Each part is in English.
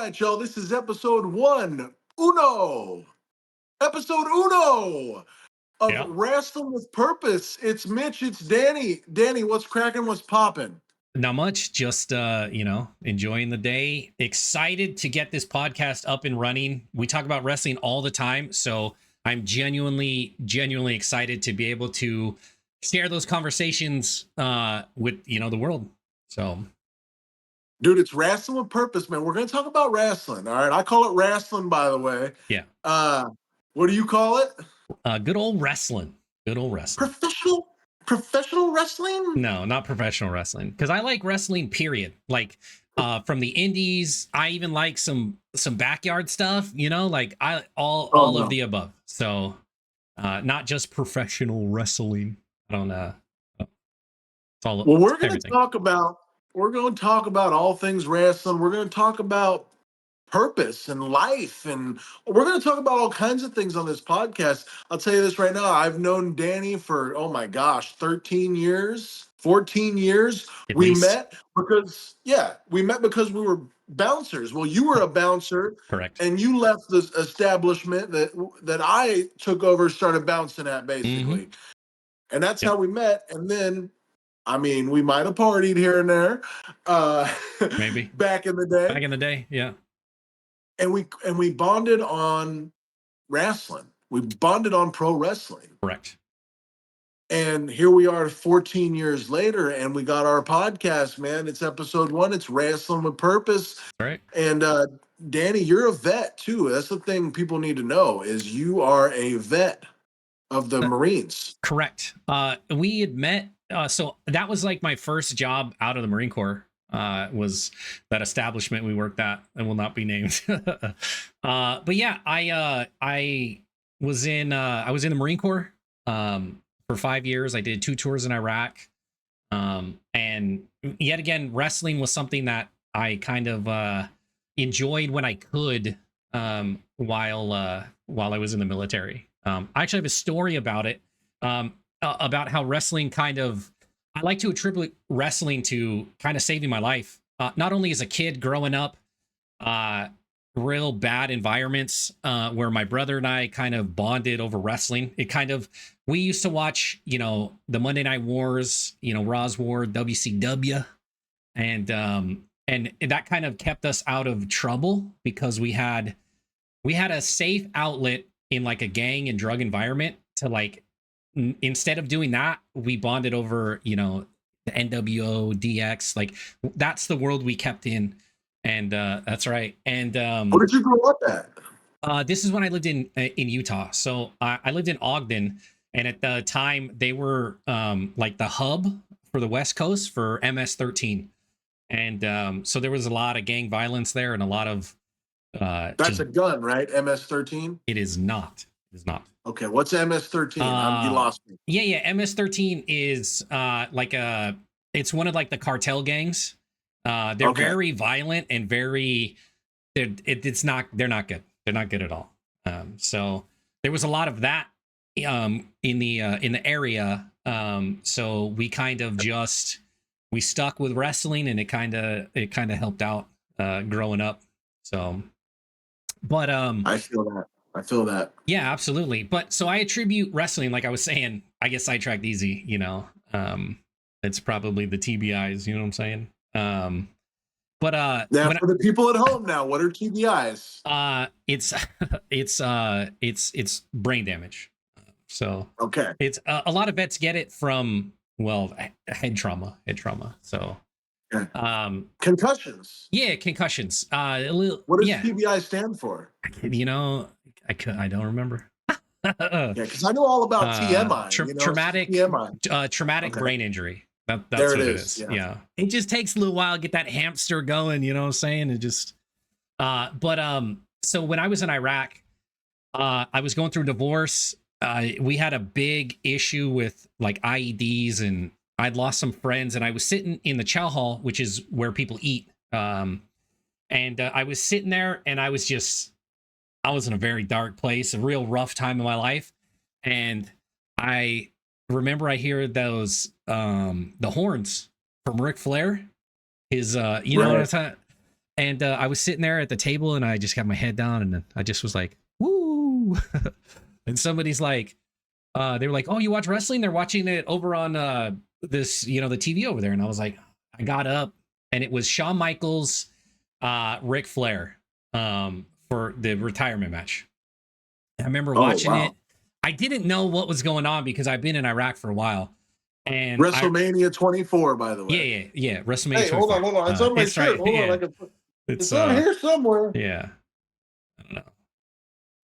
right, y'all. This is episode uno of Yeah. Wrestling with Purpose. It's Mitch, it's Danny. Danny, what's cracking? What's popping? Not much. Just enjoying the day. Excited to get this podcast up and running. We talk about wrestling all the time, so I'm genuinely excited to be able to share those conversations with the world. So, Dude, it's Wrestling with Purpose, man. We're gonna talk about wrestling. All right. I call it wrestling, by the way. yeah. What do you call it? Good old wrestling. Good old wrestling. Professional wrestling? No, not professional wrestling. Because I like wrestling, period. Like from the indies, I even like some backyard stuff, like all of the above. So not just professional wrestling. I don't know. It's all Well, we're gonna everything. talk about all things wrestling. We're gonna talk about purpose and life, and we're going to talk about all kinds of things on this podcast. I'll tell you this right now. I've known Danny for, oh my gosh, 13 years, 14 years. At We least. met because we were bouncers. Well, you were a bouncer. Correct. And you left the establishment that I took over, started bouncing at, basically. Mm-hmm. And that's how we met. And then, I mean, we might have partied here and there. Maybe. Back in the day. Back in the day, yeah. And we bonded on wrestling. We bonded on pro wrestling. Correct. And here we are 14 years later, and we got our podcast, man. It's episode 1. It's Wrestling with Purpose. All right. And Danny, you're a vet too. That's the thing people need to know is you are a vet of the Marines. Correct. We had met. So that was like my first job out of the Marine Corps. Was that establishment we worked at and will not be named. But yeah, I was in the Marine Corps for 5 years. I did 2 tours in Iraq. And yet again, wrestling was something that I kind of enjoyed when I could while I was in the military. I actually have a story about it, about how wrestling I like to attribute wrestling to kind of saving my life. Not only as a kid growing up, real bad environments where my brother and I kind of bonded over wrestling. We used to watch, the Monday Night Wars, Raw's War, WCW. And that kind of kept us out of trouble because we had a safe outlet in like a gang and drug environment to like, instead of doing that, we bonded over, the NWO, DX. Like that's the world we kept in. And that's right. And where did you grow up at? This is when I lived in Utah. So I lived in Ogden. And at the time, they were like the hub for the West Coast for MS-13. And so there was a lot of gang violence there and a lot of... That's a gun, right? MS-13? It is not. It is not. Okay, what's MS-13? You lost me. Yeah. MS-13 is it's one of like the cartel gangs. They're very violent and very. They're not good. They're not good at all. So there was a lot of that in the area. So we kind of we stuck with wrestling, and it kind of helped out growing up. So, but I feel that. Yeah, absolutely. But so I attribute wrestling, like I was saying, I get sidetracked easy, it's probably the TBIs, you know what I'm saying? But now for the people at home now, what are TBIs? It's brain damage. So okay, it's a lot of vets get it from head trauma. So concussions. Yeah, concussions. What does TBI stand for? I don't remember. Yeah, because I know all about TMI. Traumatic brain injury. That's there what it is. Yeah. It just takes a little while to get that hamster going. You know what I'm saying? It just. So when I was in Iraq, I was going through divorce. We had a big issue with like IEDs, and I'd lost some friends, and I was sitting in the chow hall, which is where people eat. And I was sitting there, and I was in a very dark place, a real rough time in my life. And I remember I hear those, the horns from Ric Flair, his, know what I'm talking. And I was sitting there at the table, and I just got my head down, and I just was like, "Woo!" And somebody's like, they were like, "Oh, you watch wrestling? They're watching it over on this, the TV over there." And I was like, I got up, and it was Shawn Michaels, Ric Flair, for the retirement match. I remember Oh watching wow. it. I didn't know what was going on because I've been in Iraq for a while, and WrestleMania 24, by the yeah, way. yeah, yeah, WrestleMania Hey, hold on, 24. hold on. It's on my It's shirt. right, Hold on, yeah. I can. It's It's on here somewhere. yeah, I don't know. But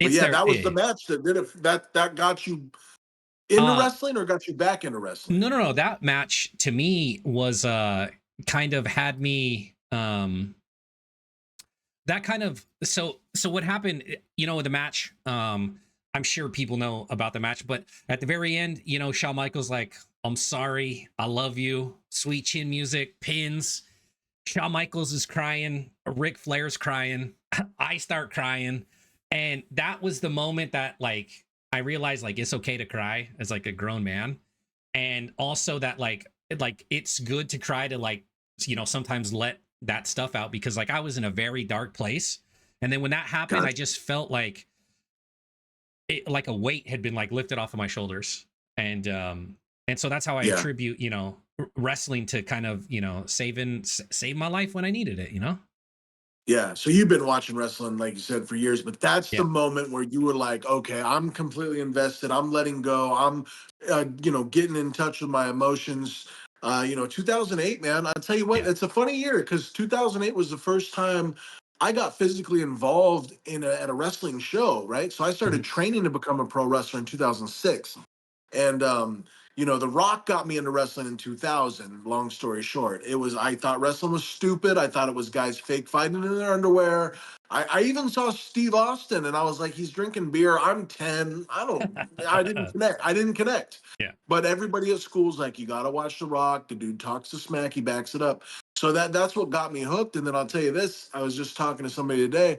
It's yeah, there. that was the Yeah. match that did it. That got you into Uh, wrestling or got you back into no, wrestling. no, no. That match to me was kind of had me that kind of so what happened, the match, I'm sure people know about the match, but at the very end, Shawn Michaels like, "I'm sorry, I love you," sweet chin music, pins. Shawn Michaels is crying, Ric Flair's crying, I start crying. And that was the moment that like I realized like it's okay to cry as like a grown man. And also that like it's good to cry to like, sometimes let that stuff out, because like I was in a very dark place. And then when that happened, I Gotcha. just felt like like a weight had been like lifted off of my shoulders. And so that's how I Yeah. attribute, wrestling to kind of, save my life when I needed it. Yeah, so you've been watching wrestling, like you said, for years, but that's the Yeah. moment where you were like, okay, I'm completely invested. I'm letting go. I'm, getting in touch with my emotions. 2008, man. I'll tell you what, Yeah. it's a funny year because 2008 was the first time I got physically involved at a wrestling show, right? So I started Mhm. training to become a pro wrestler in 2006. And The Rock got me into wrestling in 2000. Long story short, I thought wrestling was stupid. I thought it was guys fake fighting in their underwear. I even saw Steve Austin, and I was like, he's drinking beer. I'm 10. I didn't connect. I didn't connect. Yeah. But everybody at school's like, you gotta watch The Rock. The dude talks to smack. He backs it up. So that's what got me hooked. And then I'll tell you this: I was just talking to somebody today.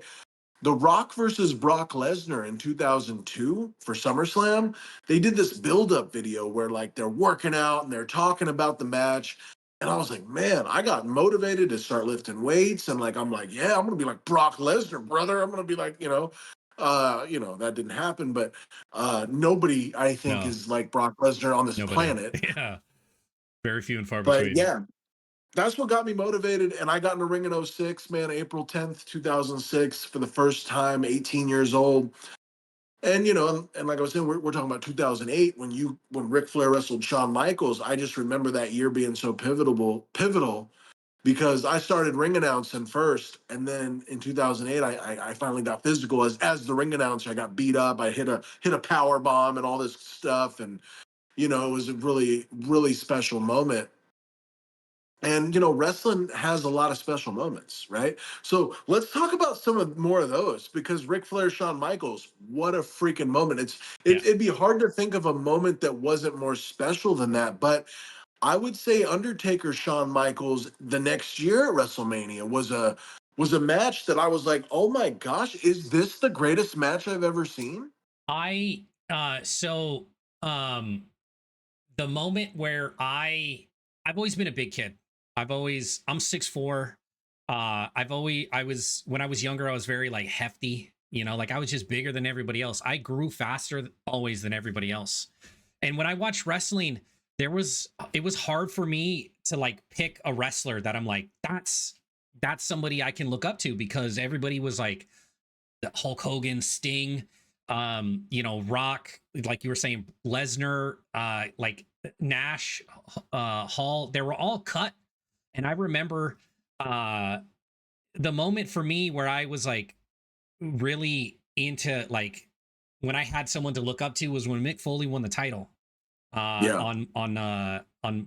The Rock versus Brock Lesnar in 2002 for SummerSlam, they did this build-up video where like they're working out and they're talking about the match. And I was like, man, I got motivated to start lifting weights. And like, I'm like, yeah, I'm gonna be like Brock Lesnar, brother. I'm gonna be like, that didn't happen, but nobody I think No, is like Brock Lesnar on this nobody. planet. Yeah. Very few and far But between. yeah, that's what got me motivated. And I got in the ring in '06, man, April 10th, 2006, for the first time, 18 years old. And and like I was saying, we're talking about 2008 when Ric Flair wrestled Shawn Michaels. I just remember that year being so pivotal because I started ring announcing first, and then in 2008 I finally got physical as the ring announcer. I got beat up. I hit a power bomb and all this stuff, and it was a really really special moment. And wrestling has a lot of special moments, right? So let's talk about some of more of those because Ric Flair, Shawn Michaels, what a freaking moment! Yeah. It'd be hard to think of a moment that wasn't more special than that. But I would say Undertaker, Shawn Michaels, the next year at WrestleMania was a match that I was like, oh my gosh, is this the greatest match I've ever seen? I so um the moment where I've always been a big kid. I'm 6'4". I was when I was younger, I was very like hefty, like I was just bigger than everybody else. I grew faster always than everybody else. And when I watched wrestling, it was hard for me to like pick a wrestler that I'm like, that's somebody I can look up to, because everybody was like the Hulk Hogan, Sting, Rock, like you were saying, Lesnar, like Nash, Hall. They were all cut, and I remember uh, the moment for me where I was like really into like when I had someone to look up to was when Mick Foley won the title Yeah, on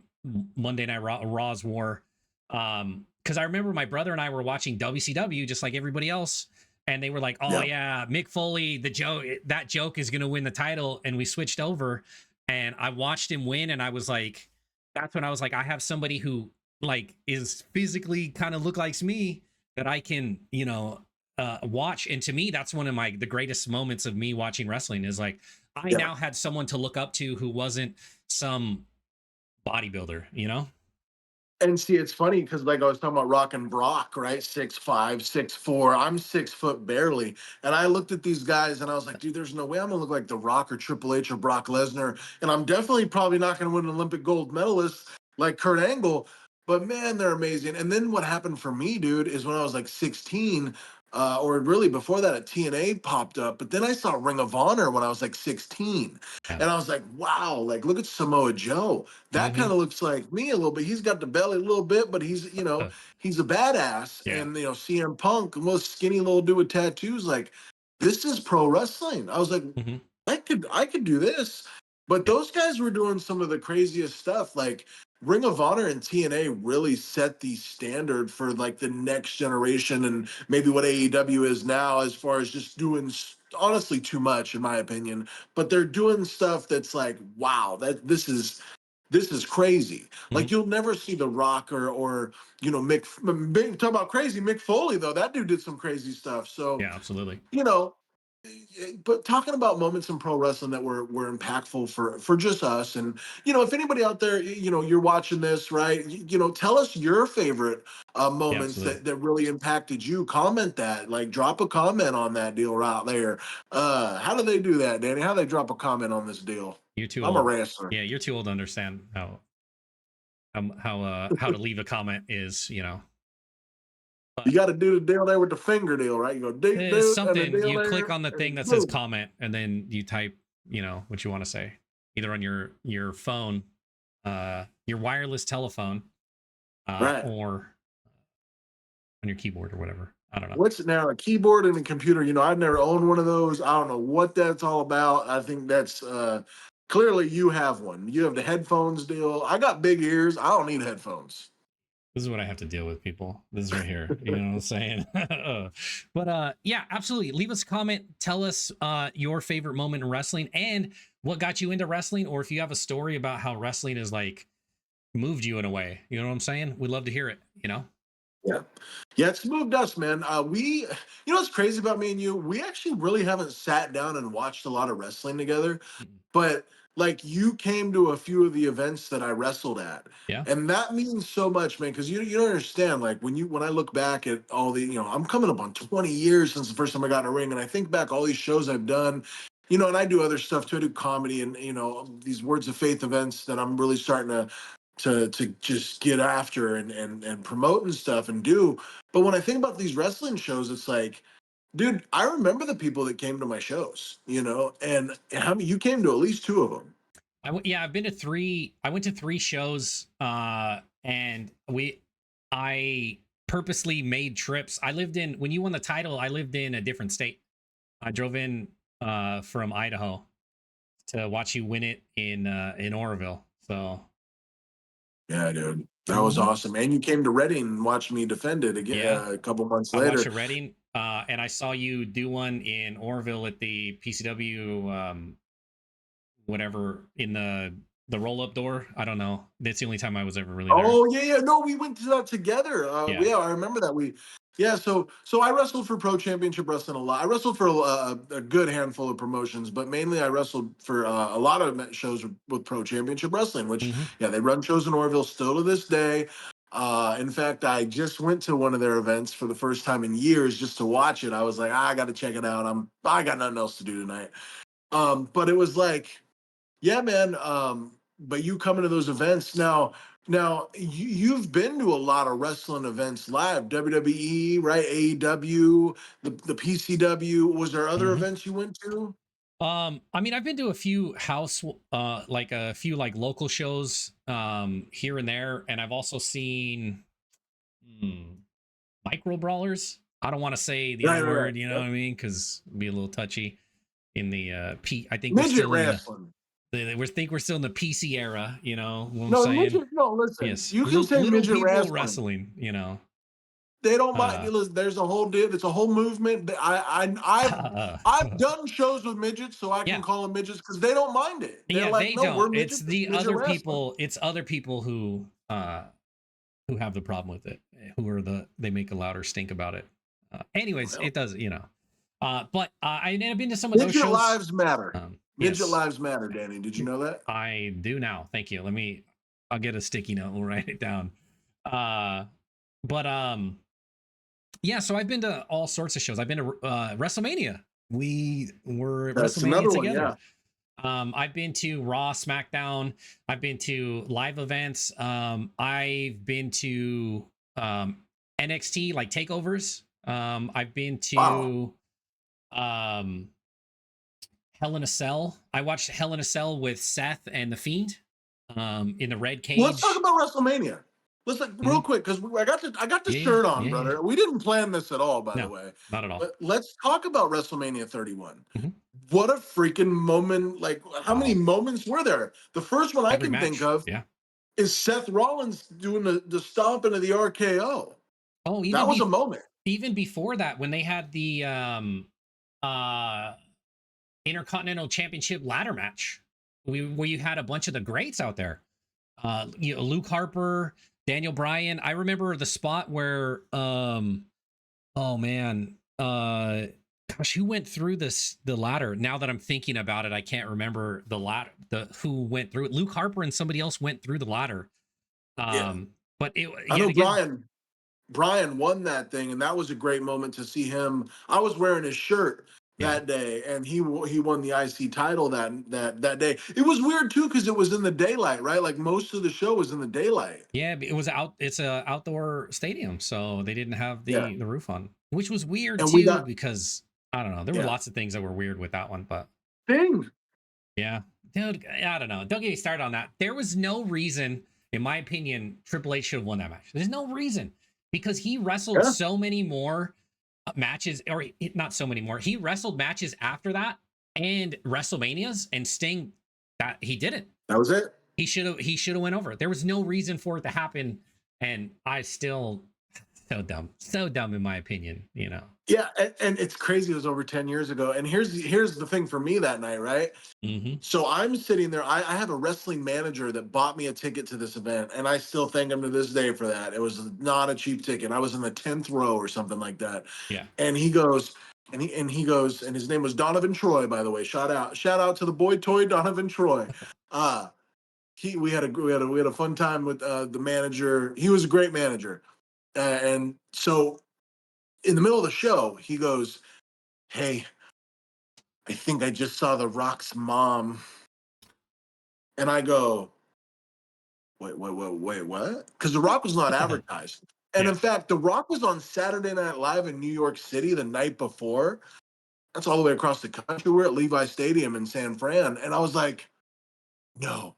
Monday Night Raw's War. Because I remember my brother and I were watching WCW just like everybody else, and they were like, "Oh yeah, yeah, Mick Foley, that joke is gonna win the title," and we switched over, and I watched him win, and I was like, that's when I was like, I have somebody who like is physically kind of look like me that I can watch. And to me, that's one of the greatest moments of me watching wrestling is like I yeah. now had someone to look up to who wasn't some bodybuilder. And see, it's funny because like I was talking about Rock and Brock, right? 6'5", 6'4". I'm 6 foot barely. And I looked at these guys and I was like, dude, there's no way I'm gonna look like The Rock or Triple H or Brock Lesnar. And I'm definitely probably not gonna win an Olympic gold medalist like Kurt Angle. But man, they're amazing. And then what happened for me, dude, is when I was like 16, or really before that, a TNA popped up. But then I saw Ring of Honor when I was like 16. Yeah. And I was like, wow, like look at Samoa Joe. That Mm-hmm. kind of looks like me a little bit. He's got the belly a little bit, but he's a badass. Yeah. And CM Punk, the most skinny little dude with tattoos, like this is pro wrestling. I was like, Mm-hmm. I could do this. But Yeah. those guys were doing some of the craziest stuff. Like Ring of Honor and TNA really set the standard for like the next generation and maybe what AEW is now as far as just doing honestly too much in my opinion. But they're doing stuff that's like, wow, this is crazy. Mm-hmm. Like you'll never see The Rock or talk about crazy Mick Foley though. That dude did some crazy stuff. So Yeah, absolutely. you know, but talking about moments in pro wrestling that were impactful for just us, and if anybody out there, you're watching this, right? Tell us your favorite Yeah, moments absolutely. that really impacted you. Comment that, like, drop a comment on that deal right there. How do they do that, Danny? How do they drop a comment on this deal? You're too I'm a old. wrestler. Yeah, you're too old to understand how to leave a comment is, You but got to do the deal there with the finger deal, right? You go deep, it's dude, and the something. deal You click there, on the thing and that says boom. comment, and then you type, what you want to say, either on your phone, your wireless telephone, Right. or on your keyboard or whatever. I don't know. What's now a keyboard and a computer? I've never owned one of those. I don't know what that's all about. I think that's clearly you have one. You have the headphones deal. I got big ears. I don't need headphones. This is what I have to deal with, people. This is right here. You know what I'm saying? But yeah, absolutely. Leave us a comment. Tell us your favorite moment in wrestling and what got you into wrestling, or if you have a story about how wrestling has like moved you in a way. You know what I'm saying? We'd love to hear it. Yeah. Yeah, it's moved us, man. What's crazy about me and you? We actually really haven't sat down and watched a lot of wrestling together. Mm-mm. But like you came to a few of the events that I wrestled at. Yeah. And that means so much, man, because you don't understand. Like when I look back at all I'm coming up on 20 years since the first time I got in a ring, and I think back all these shows I've done, and I do other stuff too. I do comedy and these words of faith events that I'm really starting to just get after and promote and stuff and do. But when I think about these wrestling shows, it's like, dude, I remember the people that came to my shows, and how many you came to at least two of them. Yeah, I've been to three. I went to three shows, and I purposely made trips. I lived in when you won the title. I lived in a different state. I drove in from Idaho to watch you win it in Oroville. So Yeah, dude, that was mhm. awesome. And you came to Reading and watched me defend it again Yeah, a couple months I watched later. a Reading, and I saw you do one in Oroville at the PCW, whatever in the roll up door. I don't know. That's the only time I was ever really there. Oh yeah, yeah. No, we went to that together. Yeah. Yeah, I remember that. Yeah. So I wrestled for Pro Championship Wrestling a lot. I wrestled for a good handful of promotions, but mainly I wrestled for a lot of shows with Pro Championship Wrestling. Which, Hmm. yeah, they run shows in Orville still to this day. In fact, I just went to one of their events for the first time in years just to watch it. I was like, I got to check it out. I got nothing else to do tonight. But it was like, yeah, man. But you coming to those events now you've been to a lot of wrestling events live, WWE, right? AEW, the PCW. Was there other Hmm. events you went to? I mean, I've been to a few like a few like local shows, here and there, and I've also seen hmm, micro brawlers. I don't want to say the Right, N right, right. word, you know Yep. what I mean? Because it'd be a little touchy in the I think we're Midget still in wrestling. we're still in the PC era. You know what I'm No, saying? midget. No, listen. Yes, You can say little midget people wrestling. wrestling. They don't mind. Uh, Listen, there's a whole deal. It's a whole movement. I've done shows with midgets, so I can yeah, call them midgets because they don't mind it. They're yeah. like, They no, don't. we're It's midgets. It's the midget other wrestling. people. It's other people who have the problem with it, who are they make a louder stink about it. Anyways, Well, it does, but I've been to some of those midget shows. lives matter. Midget Yes, lives matter, Danny. Did you know that? I do now. Thank you. I'll get a sticky note. We'll write it down. Uh, but yeah, so I've been to all sorts of shows. I've been to WrestleMania. We were at That's WrestleMania another one. together. Yeah. I've been to Raw, SmackDown. I've been to live events. I've been to NXT like takeovers. I've been Wow. to um, Hell in a Cell. I watched Hell in a Cell with Seth and the Fiend in the red Well, let's talk cage. about WrestleMania. Let's like real Mhm. quick because I got the Yeah, yeah, shirt on, yeah, yeah. brother. We didn't plan this at all, by the No, way. not at all. But let's talk about WrestleMania 31. Mhm. What a freaking moment! Like, how many Wow. moments were there? The first one I Every can think match. of Yeah. is Seth Rollins doing the stomp into the RKO. Oh, That was a moment. even before that, when they had the uh Intercontinental Championship ladder match, where you had a bunch of the greats out there. Luke Harper, Daniel Bryan. I remember the spot where oh man, gosh, who went through the ladder? Now that I'm thinking about it, I can't remember the ladder, the who went through it. Luke Harper and somebody else went through the ladder. Yeah, But it I yet know again, Brian won that thing, and that was a great moment to see him. I was wearing his shirt yeah. that day, and he won the IC title that day. It was weird too because it was in the daylight, right? Like most of the show was in the daylight. Yeah, it was out. It's a outdoor stadium, so they didn't have Yeah, the roof on, which was weird and we too got because I don't know. There were yeah lots of things that were weird with that one, but thing. yeah, dude, I don't know. Don't get me started on that. There was no reason, in my opinion, Triple H should have won that match. There's no reason because he wrestled Yeah, so many more matches, or not so many more. He wrestled matches after that and WrestleManias, and Sting that he didn't. that was it. He should have went over. There was no reason for it to happen, and I still so dumb in my opinion. Yeah, and it's crazy. It was over 10 years ago. And here's the thing for me that night, right? Mm-hmm. So I'm sitting there. I have a wrestling manager that bought me a ticket to this event, and I still thank him to this day for that. It was not a cheap ticket. I was in the 10th row or something like that. Yeah. And he goes, and he goes, and his name was Donovan Troy, by the way. Shout out to the boy toy Donovan Troy. Uh we had a fun time with the manager. He was a great manager, and so in the middle of the show, he goes, "Hey, I think I just saw The Rock's mom," and I go, wait, what? Because The Rock was not advertised. And Yeah. in fact, The Rock was on Saturday Night Live in New York City the night before. That's all the way across the country. We're at Levi Stadium in San Fran. And I was like, no.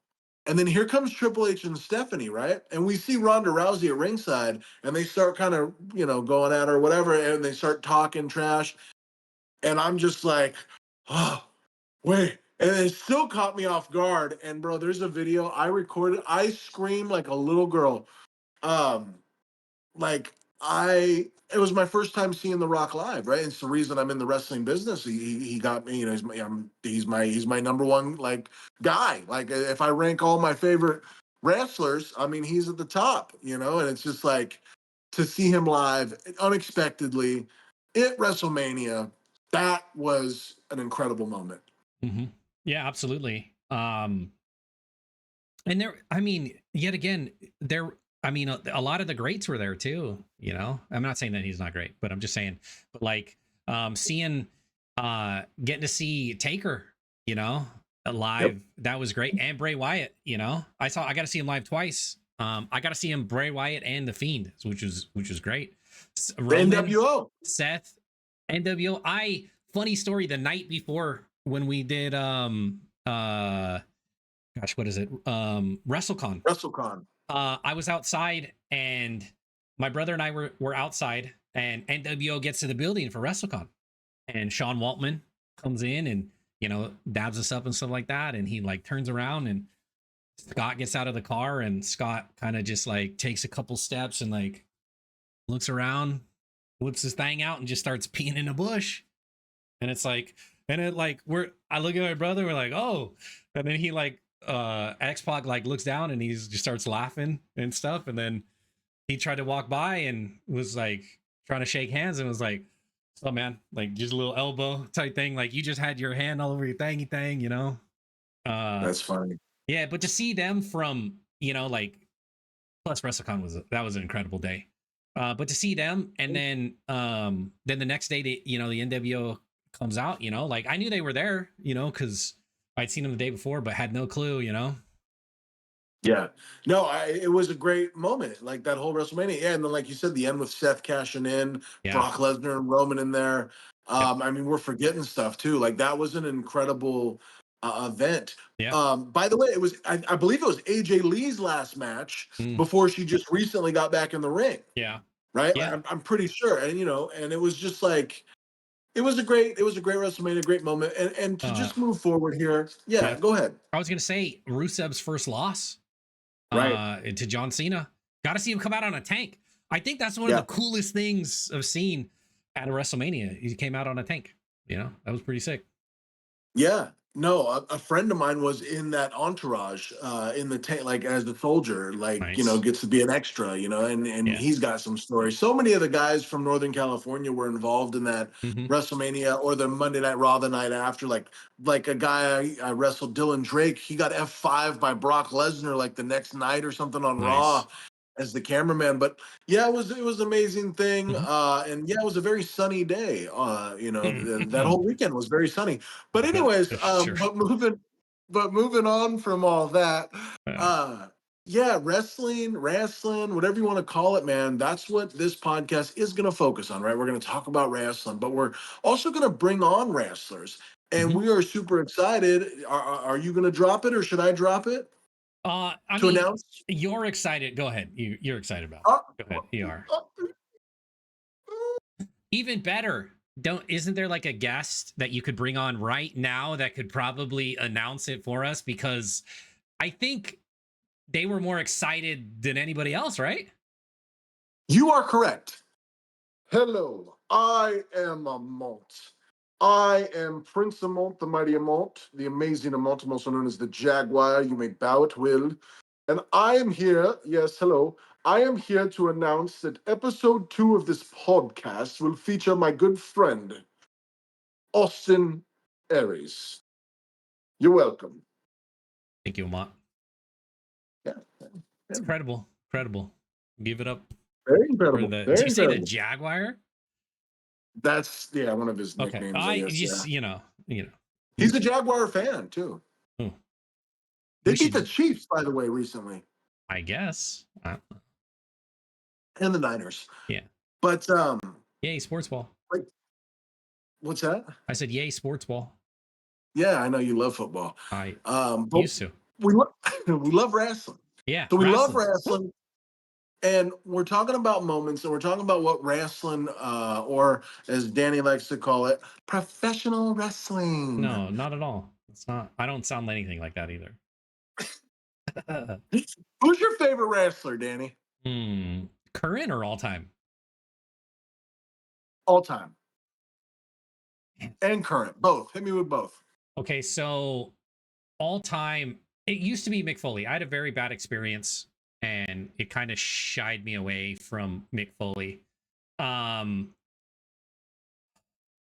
And then here comes Triple H and Stephanie, right? And we see Ronda Rousey at ringside, and they start kind of, going at her or whatever, and they start talking trash. And I'm just like, oh, wait. And it still caught me off guard. And bro, there's a video I recorded. I screamed like a little girl. Um, like it was my first time seeing The Rock live, right? It's the reason I'm in the wrestling business. He got me, he's my number one like guy. Like if I rank all my favorite wrestlers, I mean he's at the top, and it's just like to see him live unexpectedly at WrestleMania, that was an incredible moment. Mm-hmm. Yeah, absolutely. And there, I mean, yet again, there, I mean, a lot of the greats were there too. I'm not saying that he's not great, but I'm just saying, but like, seeing, getting to see Taker, you know, Yep. live, that was great. And Bray Wyatt, I got to see him live twice. I got to see him, Bray Wyatt and the Fiend, which was great. The Roman, NWO. Seth, NWO. Funny story, the night before when we did, gosh, what is it? WrestleCon. WrestleCon. I was outside, and my brother and I were outside, and NWO gets to the building for WrestleCon, and Sean Waltman comes in and dabs us up and stuff like that, and he like turns around, and Scott gets out of the car, and Scott kind of just like takes a couple steps and like looks around, whips his thing out, and just starts peeing in a bush, and it's like, and it like I look at my brother, we're like, oh, and then he like X-Pac like looks down and he just starts laughing and stuff, and then he tried to walk by and was like trying to shake hands and was like, oh man, like just a little elbow type thing, like you just had your hand all over your thingy thing. uh That's funny. yeah, but to see them from like Plus WrestleCon was an incredible day. But to see them, and then the next day, the NWO comes out, like I knew they were there, because I'd seen them the day before, but had no clue. Yeah. No, it was a great moment, like that whole WrestleMania. Yeah, and then, like you said, the end with Seth cashing in, Yeah. Brock Lesnar and Roman in there. Yep. I mean, we're forgetting stuff too. Like that was an incredible event. Yeah. By the way, it was I believe it was AJ Lee's last match Mm, before she just recently got back in the ring, yeah. right? Like, Yeah. I'm pretty sure, and and it was just like it was a great WrestleMania, great moment, and to Uh, just move forward here. Yeah, yeah. go ahead. I was gonna say Rusev's first loss Right. to John Cena. Got to see him come out on a tank. I think that's one of the Yeah. coolest things I've seen at a WrestleMania. He came out on a tank. That was pretty sick. Yeah. No, a friend of mine was in that entourage, in the tank, like as the soldier, like, Nice. gets to be an extra, and Yeah. he's got some stories. So many of the guys from Northern California were involved in that Hmm. WrestleMania or the Monday Night Raw the night after. Like a guy I wrestled, Dylan Drake, he got F5 by Brock Lesnar like the next night or something on Raw Nice. as the cameraman. But yeah, it was an amazing thing. Hmm. And yeah, it was a very sunny day. That whole weekend was very sunny. But That anyways, sure. but moving on from all that, Uh, uh, yeah, wrestling, whatever you want to call it, man. That's what this podcast is going to focus on, right? We're going to talk about wrestling, but we're also going to bring on wrestlers, and mhm. we are super excited. Are you going to drop it, or should I drop it I to mean, announce? you're excited. Go ahead. You're excited about Uh, it. Go ahead. You are. uh, Even better. Isn't there like a guest that you could bring on right now that could probably announce it for us? Because I think they were more excited than anybody else, right? you are correct. Hello, I am a Malt. I am Prince Amont, the mighty Amont, the amazing Amont, also known as the Jaguar. You may bow at will. And I am here, yes, hello. I am here to announce that episode 2 of this podcast will feature my good friend, Austin Aries. You're welcome. Thank you, Amont. Yeah, It's yeah. incredible. Incredible. Give it up Very for incredible. the. Did Very you say the incredible. Jaguar? That's, yeah, one of his Okay. nicknames, I I guess. Yeah. just, He's a Jaguar fan, too. hmm, They we beat the should, Chiefs, by the way, recently, I guess. and the Niners. Yeah. But Yay, sports ball. like, what's that? I said, yay, sports ball. Yeah, I know you love football. I But used to. we love wrestling. Yeah. So we love Wrestling. wrestling, and we're talking about moments, and we're talking about what wrestling, or as Danny likes to call it, professional wrestling. No, not at all. It's not. I don't sound anything like that either. Who's your favorite wrestler, Danny? Hmm. Current or all time? All time and current, both. Hit me with both. Okay, so all time, it used to be Mick Foley. I had a very bad experience and it kind of shied me away from Mick Foley. Um,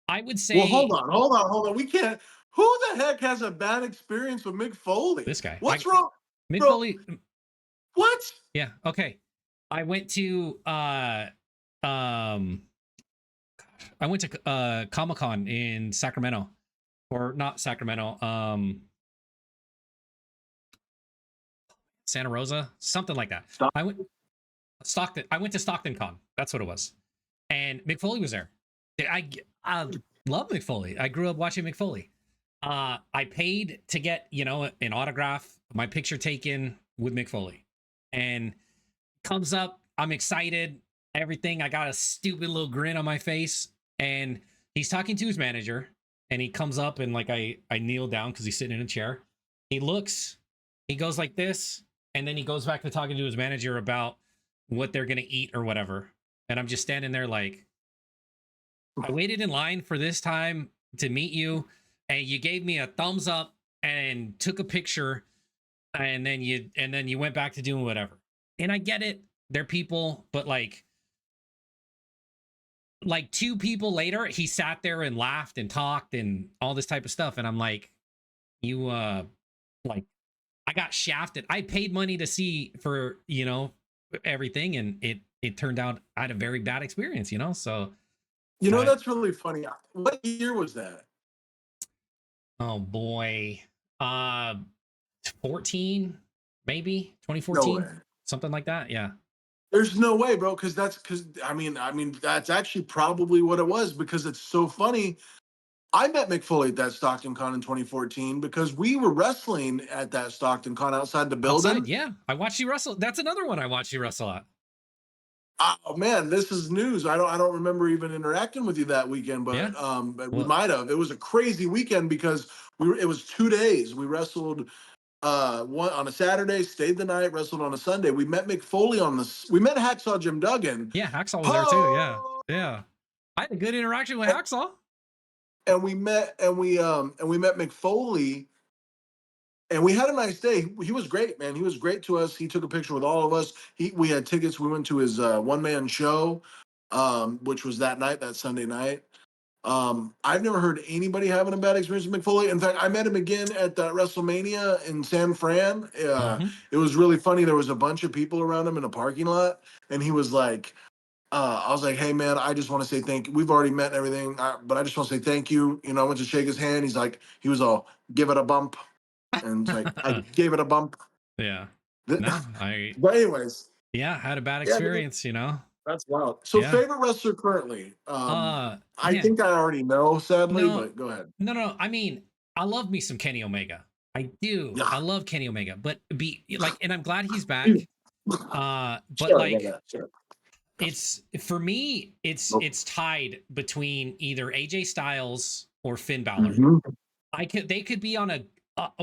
I would Well, say hold on. We can't. Who the heck has a bad experience with Mick Foley? this guy. What's wrong, Mick bro? Foley. What? Yeah, okay. I went to um I went to Comic-Con in Sacramento. Or not Sacramento. Santa Rosa, something like that. Stop. I went Stockton. I went to Stockton Con. That's what it was. And Mick Foley was there. I love Mick Foley. I grew up watching Mick Foley. I paid to get an autograph, my picture taken with Mick Foley, and comes up. I'm excited. Everything. I got a stupid little grin on my face, and he's talking to his manager, and he comes up and like I kneel down because he's sitting in a chair. He looks. He goes like this, and then he goes back to talking to his manager about what they're gonna eat or whatever. And I'm just standing there like, I waited in line for this time to meet you, and you gave me a thumbs up and took a picture, and then you went back to doing whatever. And I get it, they're people, but like two people later, he sat there and laughed and talked and all this type of stuff. And I'm like, you like I got shafted. I paid money to see for everything, and it turned out I had a very bad experience, you know. So You know, I that's really funny. What year was that? oh boy, uh 14, maybe No 2014, way. something like that. Yeah. There's no way, bro. Because I mean, that's actually probably what it was. Because it's so funny. I met Mick Foley at that Stockton Con in 2014 because we were wrestling at that Stockton Con outside the Outside, building. yeah. I watched you wrestle. That's another one I watched you wrestle at. Oh man, this is news. I don't remember even interacting with you that weekend, Yeah. but we Well, might have. It was a crazy weekend because it was 2 days. We wrestled one on a Saturday, stayed the night, wrestled on a Sunday. We met Mick Foley we met Hacksaw Jim Duggan. yeah, Hacksaw was there too. Yeah. Oh, Yeah. I had a good interaction with and, Hacksaw. and we met Mick Foley, and we had a nice day. He was great, man. He was great to us. He took a picture with all of us. We had tickets. We went to his one man show, which was that night, that Sunday night. I've never heard anybody having a bad experience with Mick Foley. In fact, I met him again at WrestleMania in San Fran. Hmm. It was really funny. There was a bunch of people around him in a parking lot, and he was like, I was like, "Hey, man, I just want to say thank you. We've already met and everything, but I just want to say thank you." You know, I went to shake his hand. He was all, "Give it a bump," and it's like, I gave it a bump. Yeah. No, I But anyways, yeah, had a bad yeah, dude, experience, you know. that's wild. So, Yeah. favorite wrestler currently? I Man, think I already know, sadly, no, but go ahead. no. I mean, I love me some Kenny Omega. I do. Yeah. I love Kenny Omega, but be like, and I'm glad he's back. But Sorry about like, that. Sure. it's for me, Nope. it's tied between either AJ Styles or Finn Balor. Mhm. They could be on a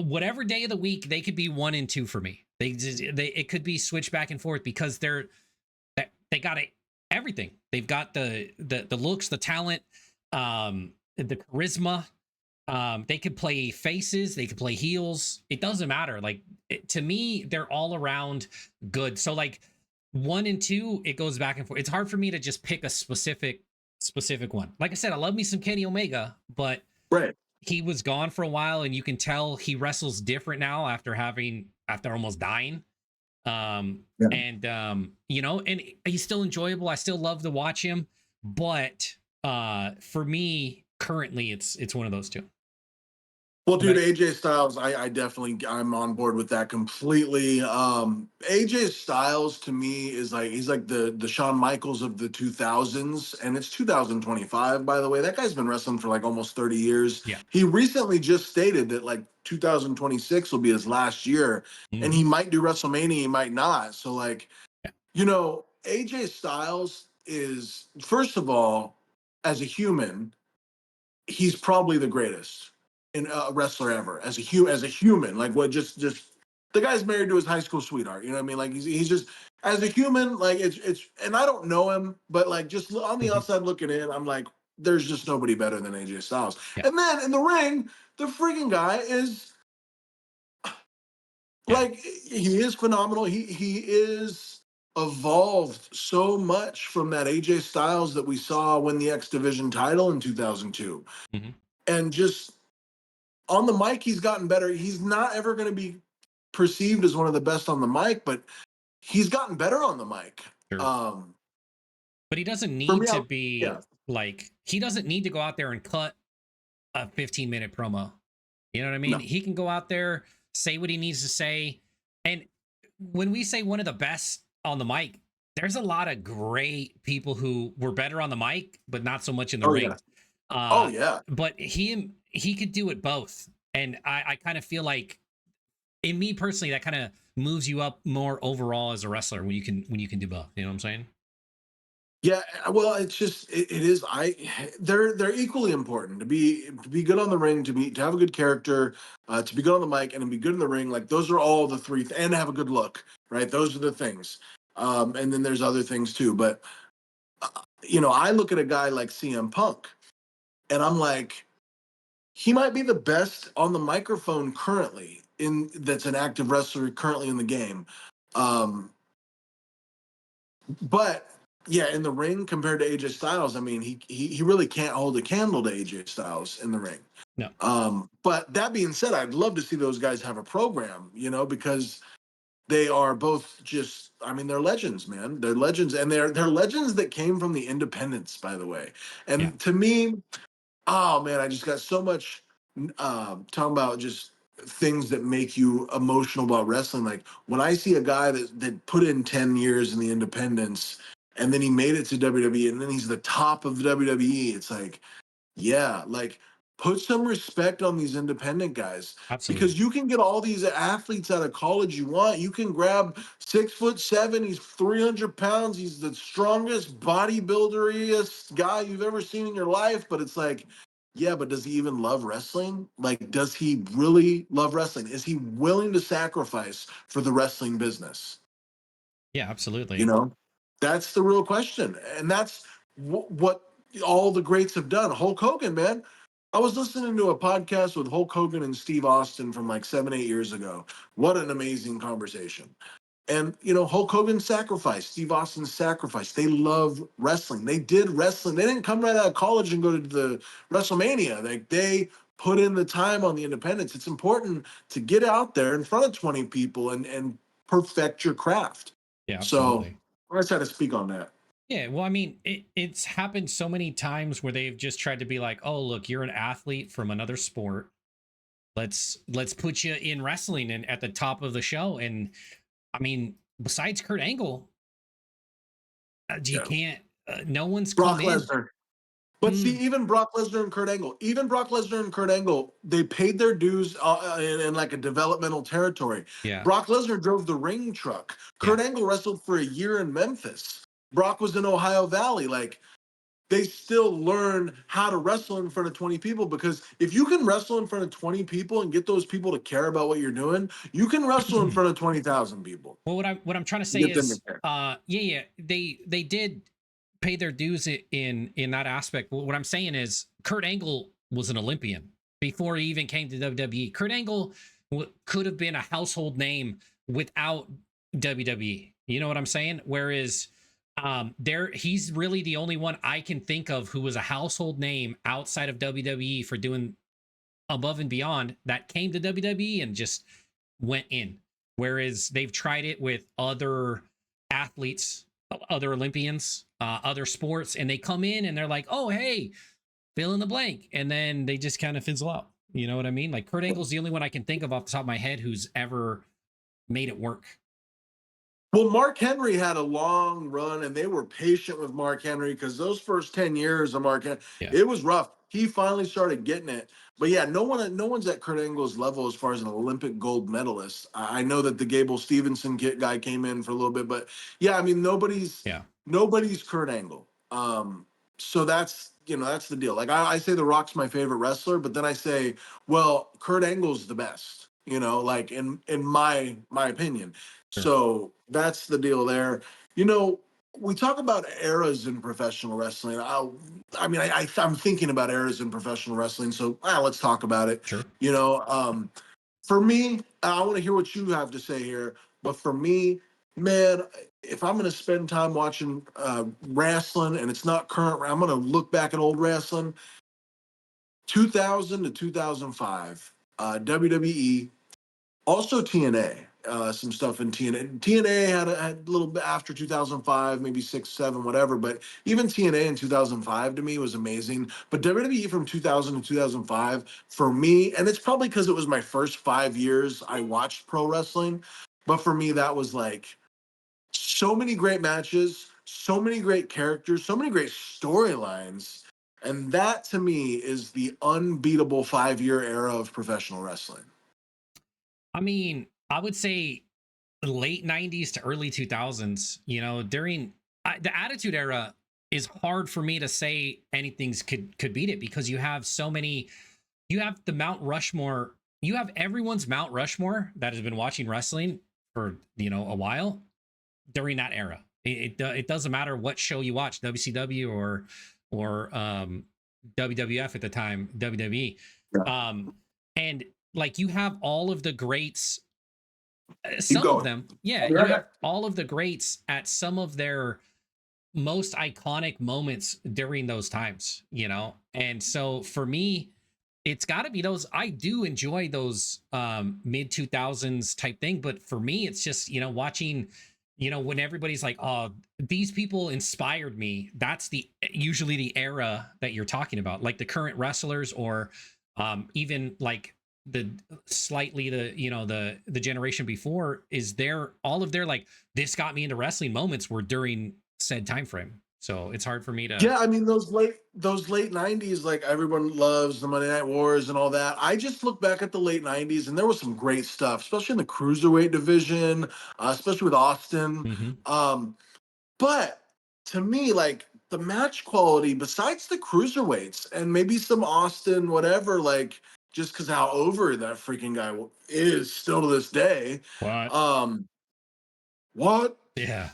whatever day of the week, they could be 1 and 2 for me. They it could be switched back and forth because they got everything. They've got the looks, the talent, the charisma. They could play faces, they could play heels. It doesn't matter. Like to me, they're all around good. So like 1 and 2, it goes back and forth. It's hard for me to just pick a specific one. Like I said, I love me some Kenny Omega, but Right. he was gone for a while, and you can tell he wrestles different now after almost dying. Yeah. And you know, and he's still enjoyable. I still love to watch him, but for me currently it's one of those two. Well, What dude, about AJ Styles, I definitely I'm on board with that completely. AJ Styles to me is like he's like the Shawn Michaels of the 2000s, and it's 2025, by the way. That guy's been wrestling for like almost 30 years. yeah. He recently just stated that like 2026 will be his last year, and he Hmm. might do WrestleMania, he might not. So like, Yeah. AJ Styles is, first of all, as a human, he's probably the greatest in a wrestler ever as a human. Like what just the guy's married to his high school sweetheart. You know what I mean? Like he's just as a human. Like it's and I don't know him, but like just on the Hmm. outside looking in, I'm like, there's just nobody better than AJ Styles. Yeah. And then in the ring, the freaking guy is Yeah. like he is phenomenal. He is evolved so much from that AJ Styles that we saw win the X Division title in 2002. Hmm. And just on the mic, he's gotten better. He's not ever going to be perceived as one of the best on the mic, but he's gotten better on the mic. Sure. Um, But he doesn't for need me, to yeah, be like, he doesn't need to go out there and cut a 15-minute promo. You know what I mean? no, He can go out there, say what he needs to say. And when we say one of the best on the mic, there's a lot of great people who were better on the mic, but not so much in the oh yeah, ring. oh yeah, But he could do it both. And I kind of feel like in me personally, that kind of moves you up more overall as a wrestler when you can do both. You know what I'm saying? yeah. Well, it's just it is. They're equally important to be good on the ring, to have a good character, to be good on the mic, and to be good in the ring. Like those are all the three, and have a good look. Right, those are the things. And then there's other things too, but I look at a guy like CM Punk, and I'm like, he might be the best on the microphone currently in that's an active wrestler currently in the game. Um, but yeah, in the ring compared to AJ Styles, I mean, he really can't hold a candle to AJ Styles in the ring. No. But that being said, I'd love to see those guys have a program, because They are both just, I mean, they're legends, man. They're legends, and they're legends that came from the independents, by the way. Yeah, And to me, oh man, I just got so much talking about just things that make you emotional about wrestling. Like when I see a guy that put in 10 years in the independents and then he made it to WWE and then he's the top of WWE, it's like, yeah, like put some respect on these independent guys absolutely. because you can get all these athletes out of college you want. You can grab 6'7", he's 300 pounds, he's the strongest bodybuilderiest guy you've ever seen in your life. But it's like, yeah, but does he even love wrestling? Like, does he really love wrestling? Is he willing to sacrifice for the wrestling business? Yeah, You absolutely. know, that's the real question, and that's what all the greats have done. Hulk Hogan, man. I was listening to a podcast with Hulk Hogan and Steve Austin from like 7, 8 years ago. What an amazing conversation. And Hulk Hogan sacrificed, Steve Austin sacrificed. They love wrestling. They did wrestling. They didn't come right out of college and go to the WrestleMania. Like they put in the time on the independence. It's important to get out there in front of 20 people and perfect your craft. Yeah, So absolutely. I just had to speak on that. Yeah, well, I mean, it's happened so many times where they've just tried to be like, "Oh, look, you're an athlete from another sport. Let's put you in wrestling and at the top of the show." And I mean, besides Kurt Angle, you Yeah. can't. No one's come Brock in. Lesnar. But see, Mm, even Brock Lesnar and Kurt Angle, they paid their dues in like a developmental territory. yeah, Brock Lesnar drove the ring truck. yeah. Kurt Angle wrestled for a year in Memphis. Brock was in Ohio Valley. Like they still learn how to wrestle in front of 20 people because if you can wrestle in front of 20 people and get those people to care about what you're doing, you can wrestle in front of 20,000 people. Well, what I'm trying to say Get them to is, care. yeah, they did pay their dues in that aspect. But what I'm saying is, Kurt Angle was an Olympian before he even came to WWE. Kurt Angle could have been a household name without WWE. You know what I'm saying? Whereas there he's really the only one I can think of who was a household name outside of WWE for doing above and beyond that came to WWE and just went in. Whereas they've tried it with other athletes, other Olympians, other sports, and they come in and they're like, oh, hey, fill in the blank. And then they just kind of fizzle out. You know what I mean? Like Kurt Angle's the only one I can think of off the top of my head who's ever made it work. Well, Mark Henry had a long run, and they were patient with Mark Henry because those first 10 years of Mark Henry, Yeah. it was rough. He finally started getting it, but yeah, no one's at Kurt Angle's level as far as an Olympic gold medalist. I know that the Gable Stevenson kit guy came in for a little bit, but yeah, I mean Yeah. nobody's Kurt Angle. So that's the deal. Like I say, The Rock's my favorite wrestler, but then I say, well, Kurt Angle's the best. Like in my opinion. Sure. So that's the deal there. You know, we talk about eras in professional wrestling. I'm thinking about eras in professional wrestling. So let's talk about it. Sure. You know, for me, I want to hear what you have to say here. But for me, man, if I'm going to spend time watching wrestling and it's not current, I'm going to look back at old wrestling. 2000 to 2005, WWE, also TNA. Some stuff in TNA. TNA had a little bit after 2005, maybe 6, 7, whatever. But even TNA in 2005 to me was amazing. But WWE from 2000 to 2005 for me, and it's probably because it was my first 5 years I watched pro wrestling. But for me, that was like so many great matches, so many great characters, so many great storylines. And that to me is the unbeatable 5 year era of professional wrestling. I mean, I would say late 90s to early 2000s, during the attitude era is hard for me to say anything's could beat it because you have so many, you have the Mount Rushmore, you have everyone's Mount Rushmore that has been watching wrestling for, a while during that era. It doesn't matter what show you watch, WCW or WWF at the time, WWE. Yeah. Um and like you have all of the greats, Keep some of going. them, yeah, I'll be you right have back. all of the greats at some of their most iconic moments during those times, and so for me, It's got to be those. I do enjoy those mid 2000s type thing, but for me it's just, watching, when everybody's like, "Oh, these people inspired me." That's the usually the era that you're talking about, like the current wrestlers, or even like the slightly the the generation before, is there all of their like, this got me into wrestling moments were during said time frame. So it's hard for me to. Yeah, I mean those late '90s, like everyone loves the Monday Night Wars and all that. I just look back at the late '90s, and there was some great stuff, especially in the cruiserweight division, especially with Austin. Mhm. Um, but to me, like the match quality, besides the cruiserweights and maybe some Austin, whatever, like just because how over that freaking guy is still to this day. What? Um, what? Yeah.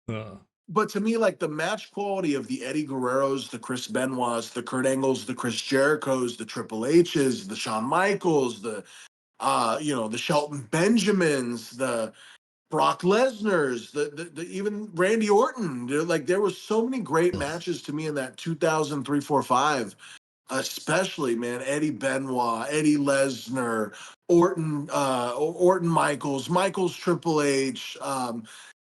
Uh, But to me, like the match quality of the Eddie Guerreros, the Chris Benoits, the Kurt Angles, the Chris Jerichos, the Triple H's, the Shawn Michaels, the Shelton Benjamins, the Brock Lesnar's, the even Randy Orton. Like there was so many great matches to me in that 2003, 4, 5, especially man, Eddie Benoit, Eddie Lesnar, Orton Michaels Triple H,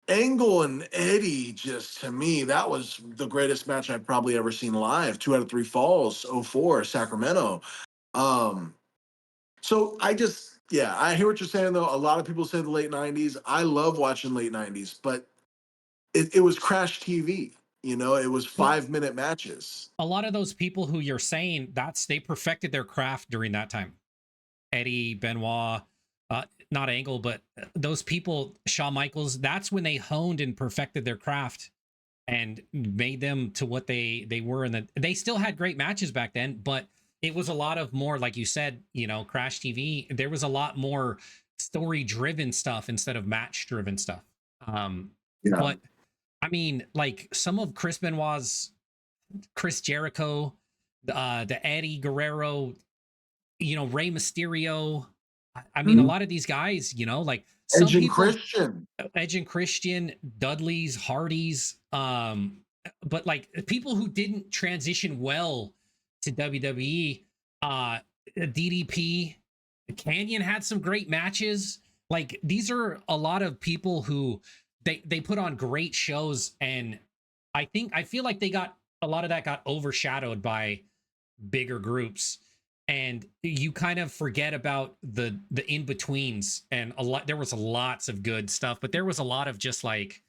Angle and Eddie. Just to me, that was the greatest match I've probably ever seen live. 2 out of 3 falls, '04 Sacramento. Um, so yeah, I hear what you're saying though. A lot of people say the late '90s. I love watching late '90s, but it was crash TV. It was well, 5-minute matches. a lot of those people who you're saying, that's they perfected their craft during that time. Eddie, Benoit, not Angle, but those people, Shawn Michaels, that's when they honed and perfected their craft and made them to what they were. And they still had great matches back then, but it was a lot of more, like you said, Crash TV. There was a lot more story driven stuff instead of match driven stuff. Um, Yeah. but I mean, like some of Chris Benoit's, Chris Jericho, the Eddie Guerrero, Rey Mysterio. I mean, a Mhm. lot of these guys, like some Edge and people, Christian. Edge and Christian, Dudley's, Hardys, but like people who didn't transition well to WWE, DDP, Canyon had some great matches. Like these are a lot of people who they put on great shows, and I feel like they got a lot of that got overshadowed by bigger groups, and you kind of forget about the in-betweens. And a lot, there was lots of good stuff, but there was a lot of just like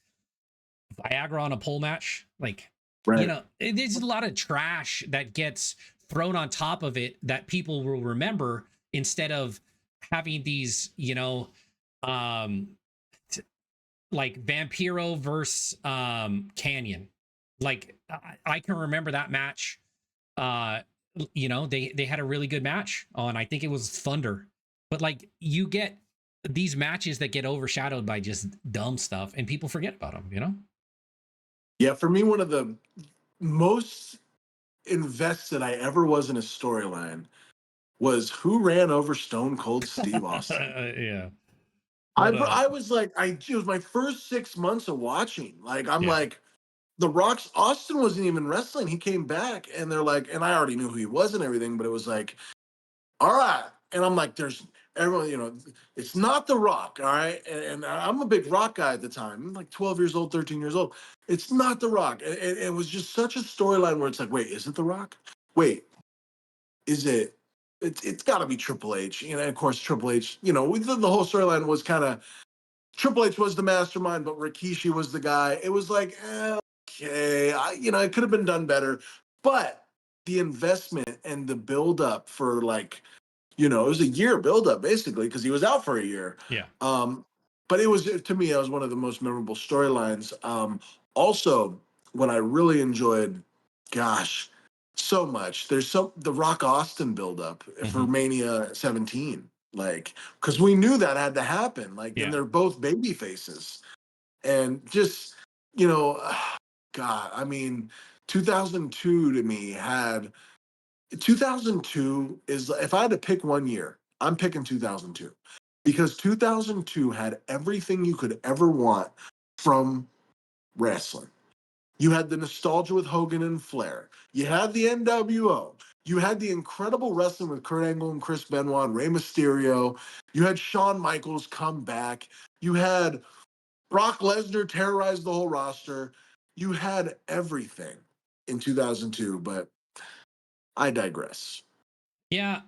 Viagra on a pole match, like, Right. there's a lot of trash that gets thrown on top of it that people will remember, instead of having these, um t- like Vampiro versus Canyon. Like I can remember that match. uh they had a really good match on, I think it was Thunder. But like you get these matches that get overshadowed by just dumb stuff and people forget about them. Yeah, for me, one of the most invested I ever was in a storyline was who ran over Stone Cold Steve Austin. Yeah. I What I was like, it was my first 6 months of watching. Like, I'm yeah. like, the Rock's Austin wasn't even wrestling. He came back, and they're like, and I already knew who he was and everything, but it was like, all right. And I'm like, there's everyone, it's not The Rock, all right? And I'm a big Rock guy at the time. I'm like 12 years old, 13 years old. It's not The Rock. And it was just such a storyline where it's like, wait, is it The Rock? Wait, is it? It's got to be Triple H. Of course, Triple H, the whole storyline was kind of Triple H was the mastermind, but Rikishi was the guy. It was like, okay, it could have been done better. But the investment and the build up for like, it was a year buildup basically because he was out for a year. Yeah. Um, but it was to me, it was one of the most memorable storylines. Also, what I really enjoyed, gosh, so much. There's the Rock Austin buildup for Hmm. Mania 17, like because we knew that had to happen. Like, and Yeah. they're both baby faces, and just you know, God, I mean, 2002 to me had 2002 is if I had to pick one year, I'm picking 2002 because 2002 had everything you could ever want from wrestling. You had the nostalgia with Hogan and Flair. You had the NWO. You had the incredible wrestling with Kurt Angle and Chris Benoit and Rey Mysterio. You had Shawn Michaels come back. You had Brock Lesnar terrorize the whole roster. You had everything in 2002, but I digress. Yeah,